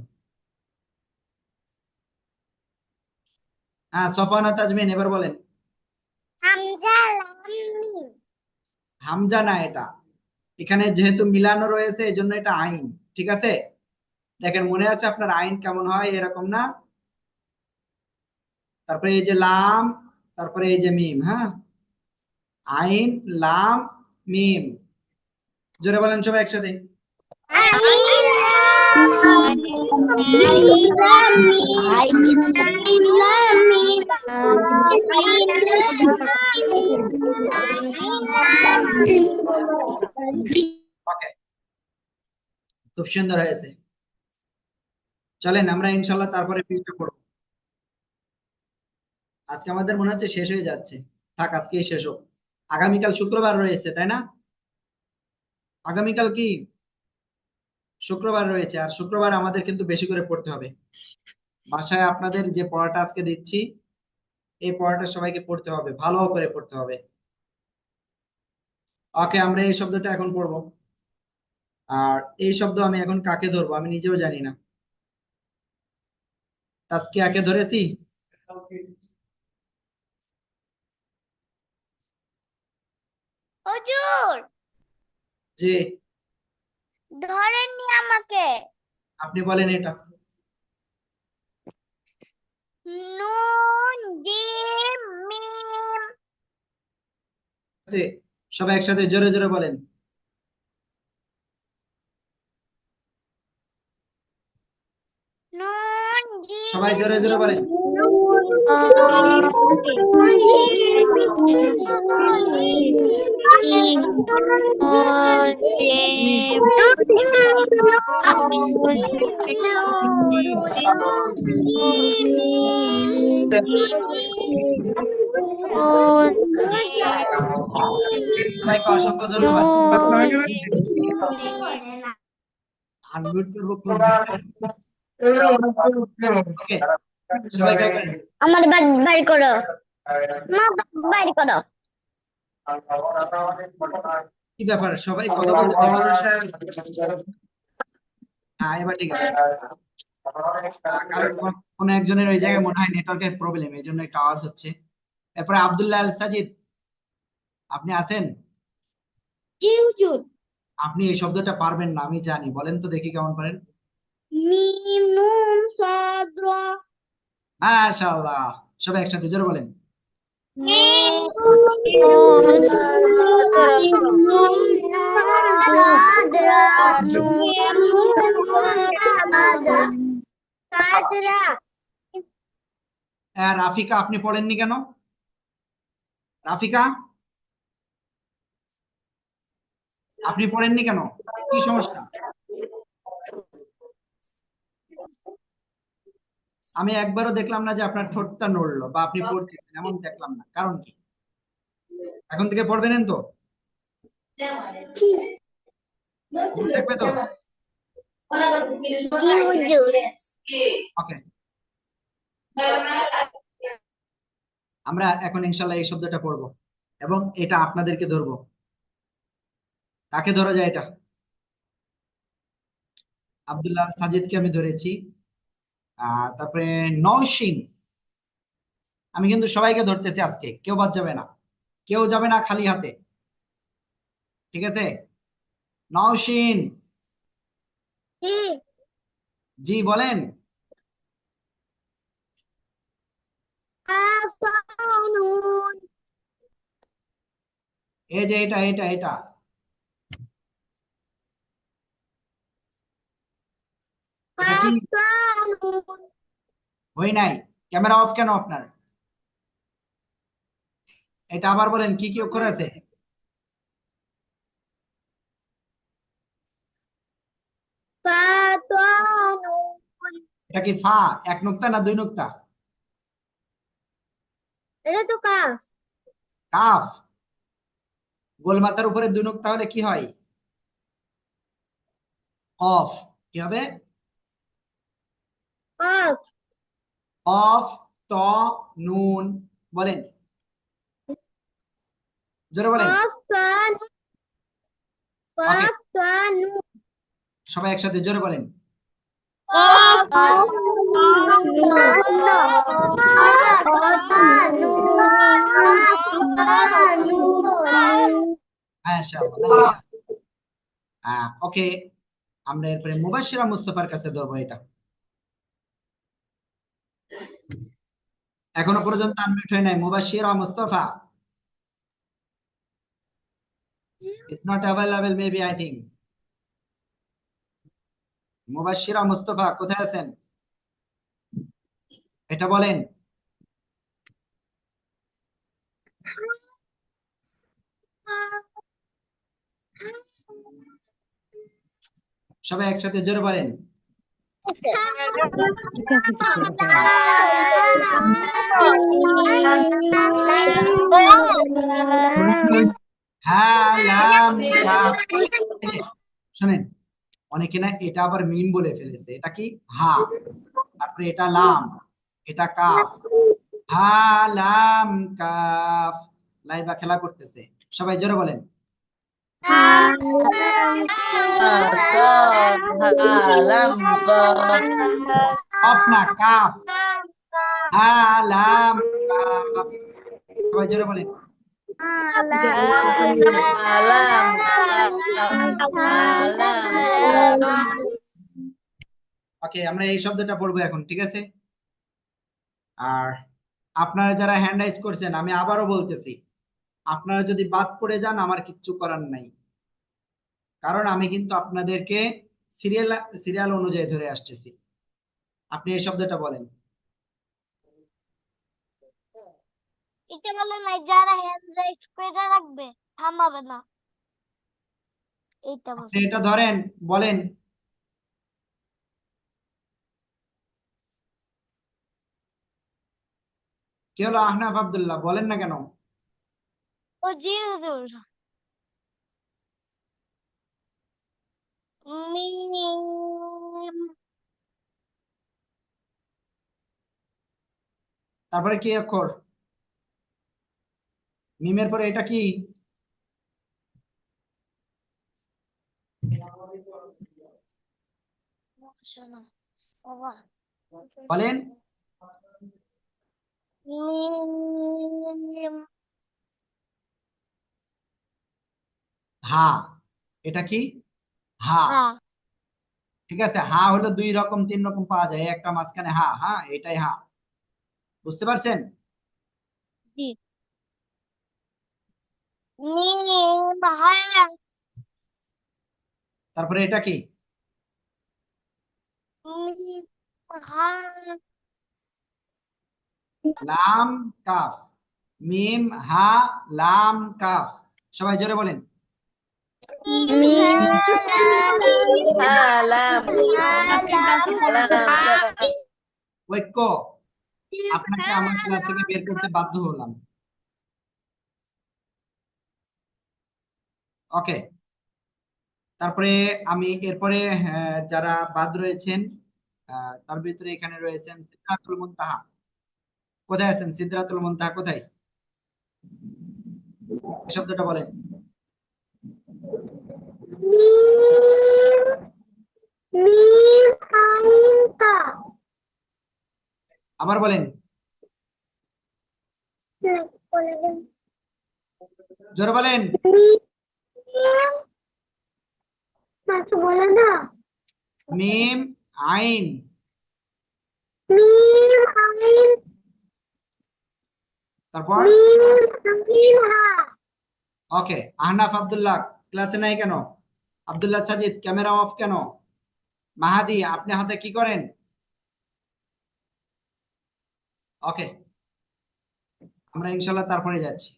হ্যাঁ, সফওয়ানা তাজমিন এবার বলেন। হামজা লাম মিম হামজা না এটা, এখানে যেহেতু মিলানো রয়েছে এজন্য এটা আইন, ঠিক আছে? দেখেন মনে আছে আপনার আইন কেমন হয়, এরকম না? তারপরে এই যে লাম, তারপরে এই যে মিম, হ্যাঁ, আইন লাম মিম। জোরে বলেন সবাই একসাথে। ওকে, খুব সুন্দর হয়েছে। চলেন আমরা ইনশাল্লাহ তারপরে পেজটা পড়বো। আজকে আমাদের মনে হচ্ছে শেষ হয়ে যাচ্ছে। থাক, আজকেই শেষ হোক। আগামীকাল শুক্রবার রয়েছে, তাই না? আগামীকাল কি শুক্রবার রয়েছে, আর শুক্রবার আমাদের কিন্তু বেশি করে পড়তে হবে। বাসায় আপনাদের যে পড়াটা আজকে দিচ্ছি, এই পড়াটা সবাইকে পড়তে হবে, ভালো করে পড়তে হবে। ওকে, আমরা এই শব্দটা এখন পড়বো। আর এই শব্দ আমি এখন কাকে ধরবো আমি নিজেও জানি না। তাসকিয়াকে ধরেছি। হুজুর যে ধরেননি আমাকে। আপনি বলেন এটা। নুন জিম মিম সবাই একসাথে জোরে জোরে বলেন। নুন জিম সবাই জোরে জোরে বলেন। সবাইকে অসংখ্য ধন্যবাদ। আনমিউট করবো কোন ওকে সবাই খেয়াল করেন। আমার বাইর করো মা বাইর করো কি ব্যাপার সবাই কথা বলতেছে? হ্যাঁ এবার ঠিক আছে। কারণ কোন একজনের ওই জায়গায় মনে হয় নেটওয়ার্কের প্রবলেম, এই জন্য একটা আওয়াজ হচ্ছে। এরপরে আব্দুল্লাহ আল সাজিদ, আপনি আছেন? জি হুজুর আপনি এই শব্দটা পারবেন না আমি জানি, বলেন তো দেখি কেমন পারেন। মিম নুন সাদ র মাশাআল্লাহ, সবাই একসাথে জোরে বলেন। মিম রাফিকা আপনি পড়েননি কেন? রাফিকা আপনি পড়েননি কেন? কি সমস্যা? আমি একবারও দেখলাম না যে আপনার ঠোঁটটা নড়লো বা আপনি পড়তেছেন, এমন দেখলাম না, কারণ কি? এখন থেকে পড়বেন তো? মনে থাকবে তো? জি হুজুর ওকে, আমরা এখন ইনশাল্লাহ এই শব্দটা পড়বো এবং এটা আপনাদেরকে ধরবো। কাকে ধরা যায় এটা? আব্দুল্লাহ সাজিদকে আমি ধরেছি। তারপরে নওশিন, আমি কিন্তু সবাইকে ধরতেছি আজকে, কেউ বাদ যাবে না, কেউ যাবে না খালি হাতে, ঠিক আছে? নওশিন জি বলেন। আফানুন এই যে এটা এটা এটা এটা কি? আফানুন হই নাই, ক্যামেরা অফ কেন আপনার? এটা আবার বলেন, কি কি অক্ষর আছে? ফাতানুন এটা কি ফা এক নুক্তা না দুই নুক্তা? এটা তো কাফ কাফ। গোল মাথার উপরে দুই নুক্তা হলে কি হয়? কফ। কি হবে? কাফ কফ ত নুন, বলেন জোরে বলেন। আফতানুন ওকে আফতানুন সবাই একসাথে জোরে বলেন। মাশাআল্লাহ ওকে, আমরা এরপরে মুবাশশিরা মুস্তাফার কাছে ধরবো এটা। এখনো পর্যন্ত আনমিউট হয় নাই মুবাশশিরা Mustafa. It's not available maybe I think. মুবাশশিরা Mustafa কোথায় আছেন? এটা বলেন। সবাই একসাথে জোরে বলেন। হ্যাঁ লাম কাফ। এই যে, শোনেন, অনেকে না এটা আবার মিম বলে ফেলেছে। এটা কি? হা। তারপরে এটা লাম, এটা কাফ। হা লাম কাফ। লাইবা খেলা করতেছে, সবাই জোরে বলেন। কফ না কাফ। হা লাম কাফ। সবাই জোরে বলেন। ওকে আমরা এই শব্দটা পড়বো এখন, ঠিক আছে? আর আপনারা যারা হ্যান্ড রাইজ করছেন, আমি আবারও বলতেছি, আপনারা যদি বাদ পড়ে যান আমার কিচ্ছু করার নাই, কারণ আমি কিন্তু আপনাদেরকে সিরিয়াল সিরিয়াল অনুযায়ী ধরে আসতেছি। আপনি এই শব্দটা বলেন। এটা বলে নাই যারা হ্যান্ড রাইজ করে রাখবে থামাবে না, এইটা আপনি বলছে। এটা ধরেন, বলেন। কি হলো আহনাফ আব্দুল্লাহ, বলেন না কেন? ও জি হুজুর। মিম। তারপরে কি অক্ষর? মিমের পরে এটা কি? শোনো বাবা। বলেন। মিম। হা। এটা কি? হা। হ্যাঁ। ঠিক আছে, হা হলো দুই রকম তিন রকম পাওয়া যায়, একটা মাঝখানে হা, হ্যাঁ এটাই হা। বুঝতে পারছেন? জি। মিম। হ্যাঁ। তারপরে এটা কি? মিম। হ্যাঁ। লাম কাফ। মিম হা লাম কাফ। সবাই জোরে বলেন। মিম। সালাম ঐক্য। আপনাকে আমার ক্লাস থেকে বের করতে বাধ্য হলাম। ওকে, তারপরে আমি এরপরে যারা বাদ রয়েছেন, তার ভিতরে এখানে রয়েছেন সিদরাতুল মুনতাহা। কোথায় আছেন সিদরাতুল মুনতাহা, কোথায়? এই শব্দটা বলেন। আবার বলেন, জোরে বলেন। মিম আইন। তারপর ওকে, আহনাফ আব্দুল্লাহ ক্লাসে নাই কেন? আব্দুল্লাহ সাজিদ ক্যামেরা অফ কেন? মাহাদি আপনি হাতে কি করেন? ওকে, আমরা ইনশাল্লাহ তারপরে যাচ্ছি।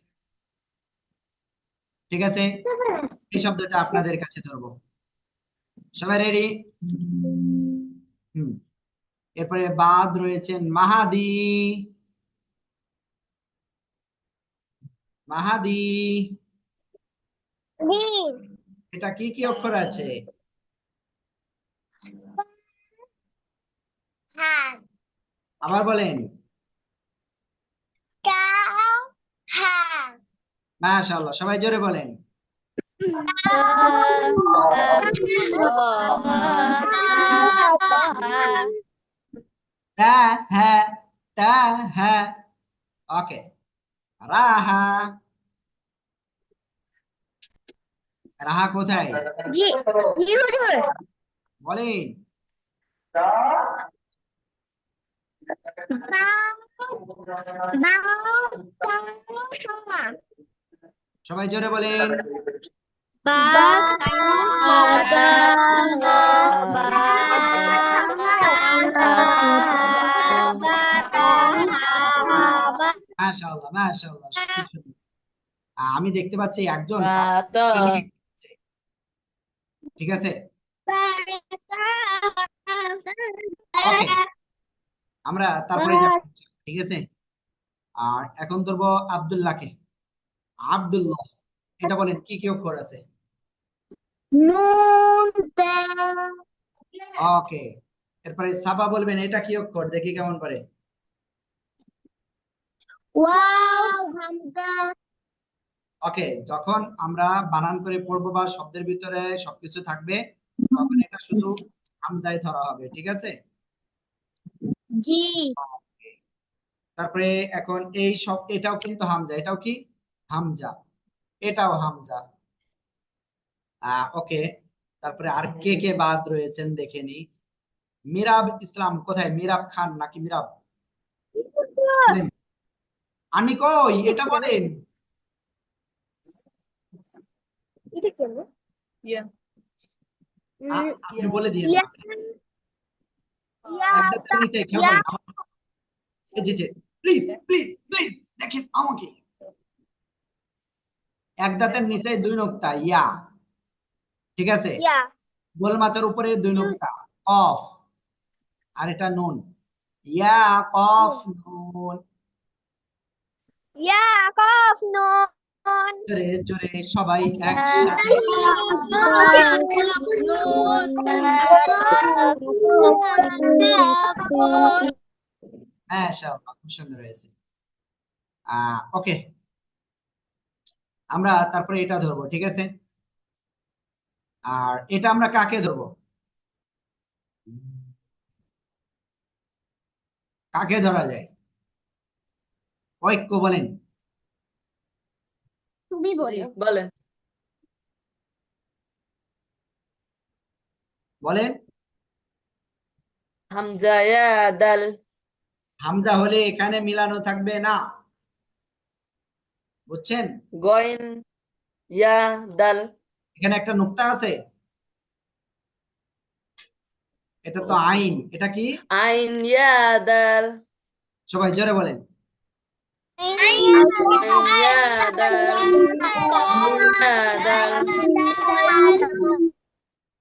ঠিক আছে, এই শব্দটা আপনাদের কাছে ধরবো। সবাই রেডি? হুম। এরপরে বাদ রয়েছেন মাহাদি। মাহাদি, মিম। এটা কি কি অক্ষর আছে? হ্যাঁ। আবার বলেন। কাউ। হ্যাঁ। মাশাআল্লাহ, সবাই জোরে বলেন। তা হ্যাঁ, তা হ্যাঁ। ওকে, রাহা। রাহা কোথায়? জি জি হুজুর। বলেন। সবাই জোরে বলেন। মাশাআল্লাহ মাশাআল্লাহ, খুব সুন্দর। আমি দেখতে পাচ্ছি একজন ঠিক আছে। ওকে, আমরা তারপরে যাবো, ঠিক আছে। আর এখন ধরবো আব্দুল্লাহকে। আব্দুল্লাহ, এটা বলেন কি কি অক্ষর আছে? নুন তে ওকে, এরপরে সাবা বলবেন, এটা কি অক্ষর দেখি কেমন পারে। ওয়াও হামজা। ওকে, যখন আমরা বানান করে পড়বো বা শব্দের ভিতরে সবকিছু থাকবে, তখন এটা শুধু হামজায় ধরা হবে, ঠিক আছে। জি। তারপরে এখন এই সব, এটাও কিন্তু হামজা, এটাও কি হামজা, এটাও হামজা। ওকে, তারপরে আর কে কে বাদ রয়েছেন দেখে নি। মিরাব ইসলাম কোথায়? মিরাব খান নাকি মিরাব? বলেন। আনি কই এটা বলেন। এটা কি হলো? আপনি বলে দিন ইয়া এক দাঁতের নিচে খেয়াল করেন এই যে প্লিজ প্লিজ প্লিজ দেখেন আমাকে এক দাঁতের নিচে দুই নোক্তা ইয়া ঠিক আছে ইয়া গোল মাথার উপরে দুই নোক্তা অফ আর এটা নুন ইয়া কফ নুন ইয়া কফ নুন জোরে জোরে সবাই একসাথে মাশাআল্লাহ খুব সুন্দর হয়েছে ওকে আমরা তারপরে এটা ধরবো ঠিক আছে আর এটা আমরা কাকে ধরবো কাকে ধরা যায় ঐক্য বলেন তুমি বলো বলেন বলেন হামজা ইয়া দাল হামজা হলে এখানে মিলানো থাকবে না বুঝছেন গইন ইয়া দাল এখানে একটা নুক্তা আছে এটা তো আইন এটা কি আইন ইয়া দাল সবাই জোরে বলেন আইন ইয়া দাল ইয়া দাল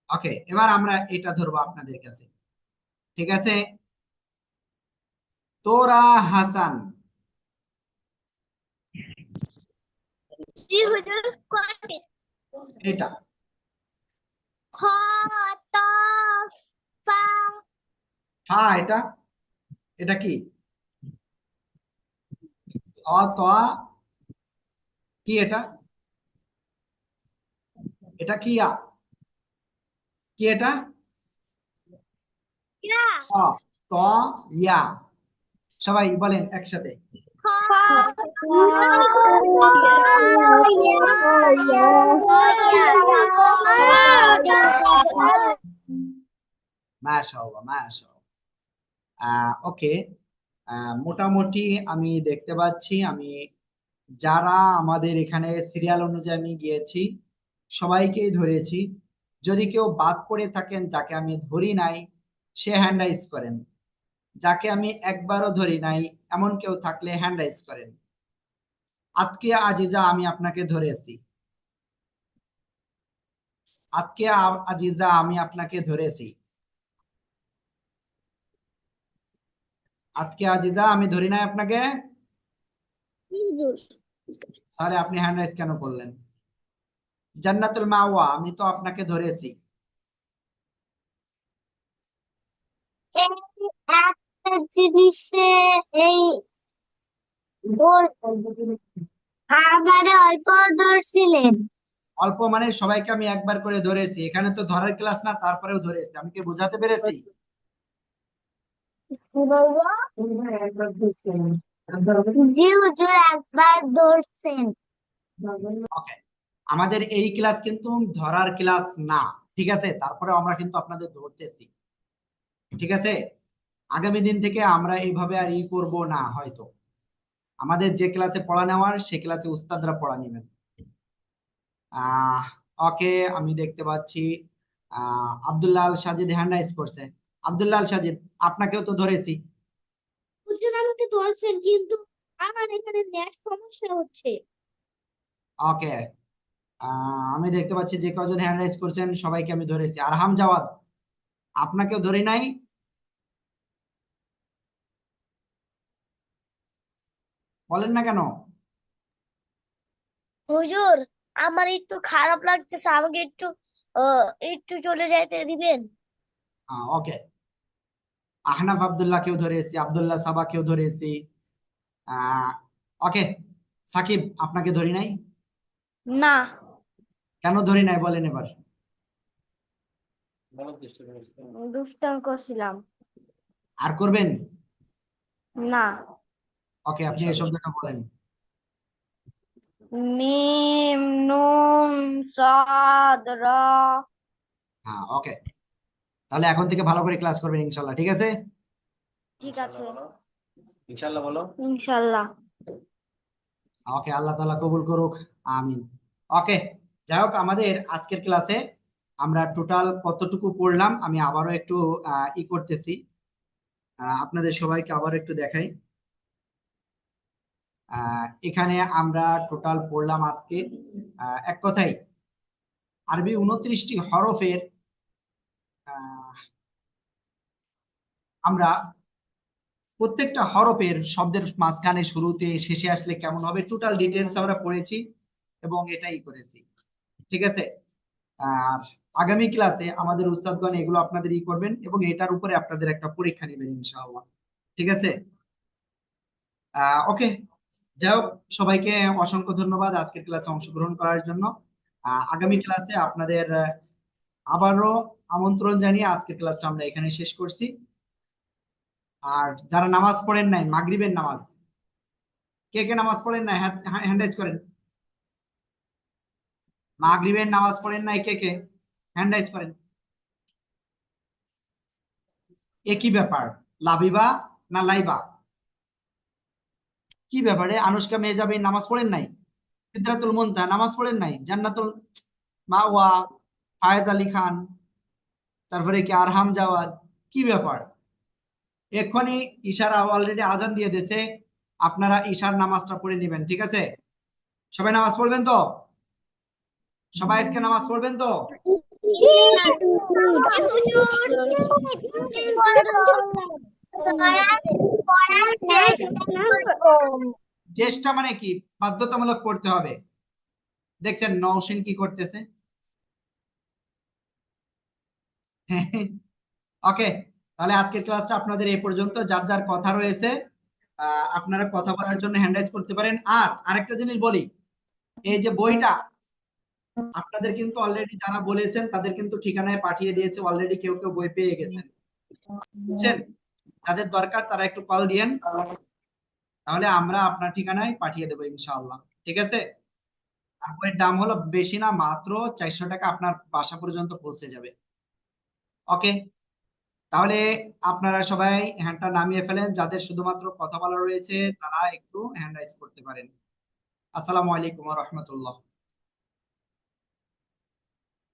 ওকে এবার আমরা এটা ধরবো আপনাদের কাছে ঠিক আছে তোরা হাসান জি হুজুর কোনটি এটা খ ত ফা এটা এটা কি ত কি এটা এটা কি কি এটা ইয়া ত ইয়া সবাই বলেন একসাথে খ মাশাআল্লাহ মাশাআল্লাহ ওকে মোটামুটি আমি দেখতে পাচ্ছি আমি যারা আমাদের এখানে সিরিয়াল অনুযায়ী আমি গিয়েছি সবাইকেই ধরেছি যদি কেউ বাদ পড়ে থাকেন যাকে আমি ধরি নাই সে হ্যান্ড রাইজ করেন যাকে আমি একবারও ধরি নাই এমন কেউ থাকলে হ্যান্ড রাইজ করেন আজকে আজিজা আমি আপনাকে ধরেছি আজকে আজিজা আমি আপনাকে ধরেছি আজকে আজিজা আমি ধরি নাই আপনাকে হুজুর তাহলে আপনি হ্যান্ড রাইজ কেন করলেন জান্নাতুল মাওয়া আমি তো আপনাকে ধরেছি এই একটা জিনিসে এই আবারে অল্প ধরছিলেন অল্প মানে সবাইকে আমি একবার করে ধরেছি এখানে তো ধরার ক্লাস না তারপরেও ধরেছি আমি কি বোঝাতে পেরেছি কি বলবো জি হুজুর একবার ধরছেন ওকে আমাদের এই ক্লাস কিন্তু ধরার ক্লাস না ঠিক আছে তারপরে আমরা কিন্তু আপনাদের ধরতেছি ঠিক আছে আগামী দিন থেকে আমরা এইভাবে আর করব না হয়তো আমাদের যে ক্লাসে পড়া নেওয়ার সে ক্লাসে উস্তাদরা পড়া নেবেন ওকে আমি দেখতে পাচ্ছি আব্দুল্লাহ আল সাজিদ হ্যান্ড রাইজ করছে আব্দুল্লাহ আল সাজিদ আপনাকেও তো ধরেছি হুজুর আমাকে ধরছেন কিন্তু আমার এখানে নেট সমস্যা হচ্ছে ওকে আমি দেখতে পাচ্ছি যে কজন হ্যান্ড রাইজ করছেন সবাইকে আমি ধরেছি আর হামজাওয়াদ আপনাকেও ধরি নাই বলেন না কেন হুজুর আমার একটু খারাপ লাগতেছে আমাকে একটু চলে যাইতে দিবেন ওকে আহনাফ আব্দুল্লাহ কেউ ধরেছি আব্দুল্লাহ সাবা কেও ধরেছি ওকে সাকিব আপনাকে ধরি নাই না কেন ধরি নাই বলেন এবার দুষ্টামি করছিলাম আর করবেন না ওকে আপনি এই শব্দটা বলেন মিম নুন সাদ রা হ্যাঁ ওকে তাহলে এখন থেকে ভালো করে ক্লাস করবেন ইনশাল্লাহ ঠিক আছে ঠিক আছে ইনশাআল্লাহ বলো। ইনশাআল্লাহ। ওকে, আল্লাহ তাআলা কবুল করুক, আমিন। ওকে, যাই হোক, আমাদের আজকের ক্লাসে আমরা টোটাল কতটুকু পড়লাম আমি আবারও একটু করতেছি, আপনাদের সবাইকে আবার একটু দেখাই। এখানে আমরা টোটাল পড়লাম আজকে এক কথাই আরবি 29টি হরফের আহ, আমরা প্রত্যেকটা হরফের শব্দের মাঝখানে, শুরুতে, শেষে আসলে কেমন হবে টোটাল ডিটেলস আমরা পড়েছি এবং এটাই করেছি। ঠিক আছে? আর আগামী ক্লাসে আমাদের উস্তাদগণ এগুলো আপনাদের করবেন এবং এটার উপরে আপনাদের একটা পরীক্ষা নেবেন ইনশাআল্লাহ। ঠিক আছে? ওকে, যাই হোক, সবাইকে অসংখ্য ধন্যবাদ আজকের ক্লাসে অংশগ্রহণ করার জন্য। আগামী ক্লাসে আপনাদের আবারও আমন্ত্রণ জানিয়ে আজকের ক্লাসটা আমরা এখানে শেষ করছি। আর যারা নামাজ পড়েন নাই, মাগরিবের নামাজ, কে কে নামাজ পড়েন নাই হ্যান্ড রাইজ করেন। মাগরিবের নামাজ পড়েন নাই কে কে, হ্যান্ড রাইজ করেন। একই ব্যাপার, লাবিবা না লাইবা, কি ব্যাপারে? আনুষ্কা মেহজাবী নামাজ পড়েন নাই? সিদরাতুল মুনতাহা নামাজ পড়েন নাই? জান্নাতুল মাওয়া, ফায়েজ আলী খান, তারপরে কি আরহাম জাওয়াদ, কি ব্যাপার? এক্ষুনি ঈশার অলরেডি আজান দিয়ে দিয়েছে, আপনারা ঈশার নামাজটা পড়ে নেবেন। ঠিক আছে? সবাই নামাজ পড়বেন তো? সবাই আজকে নামাজ পড়বেন তো? চেষ্টা মানে কি? বাধ্যতামূলক পড়তে হবে। দেখছেন নওশিন কি করতেছে? ওকে, তাহলে আজকের ক্লাসটা আপনাদের এই পর্যন্ত। যার যার কথা রয়েছে আপনারা কথা বলার জন্য হ্যান্ড রাইজ করতে পারেন। আর আরেকটা জিনিস বলি, এই যে বইটা আপনাদের কিন্তু অলরেডি যারা বলেছেন তাদের কিন্তু ঠিকানায় পাঠিয়ে দিয়েছে অলরেডি, কেউ কেউ বই পেয়ে গেছেন, বুঝছেন? যাদের দরকার তারা একটু কল দিয়েন, তাহলে আমরা আপনার ঠিকানায় পাঠিয়ে দেবো ইনশাআল্লাহ। ঠিক আছে? আর বইয়ের দাম হলো বেশি না, মাত্র 400 টাকা, আপনার বাসা পর্যন্ত পৌঁছে যাবে। ওকে, তাহলে আপনারা সবাই হ্যান্ডটা নামিয়ে ফেলেন, যাদের শুধুমাত্র কথা বলা রয়েছে তারা একটু হ্যান্ড রাইজ করতে পারেন। আসসালামু আলাইকুম ওয়া রাহমাতুল্লাহ।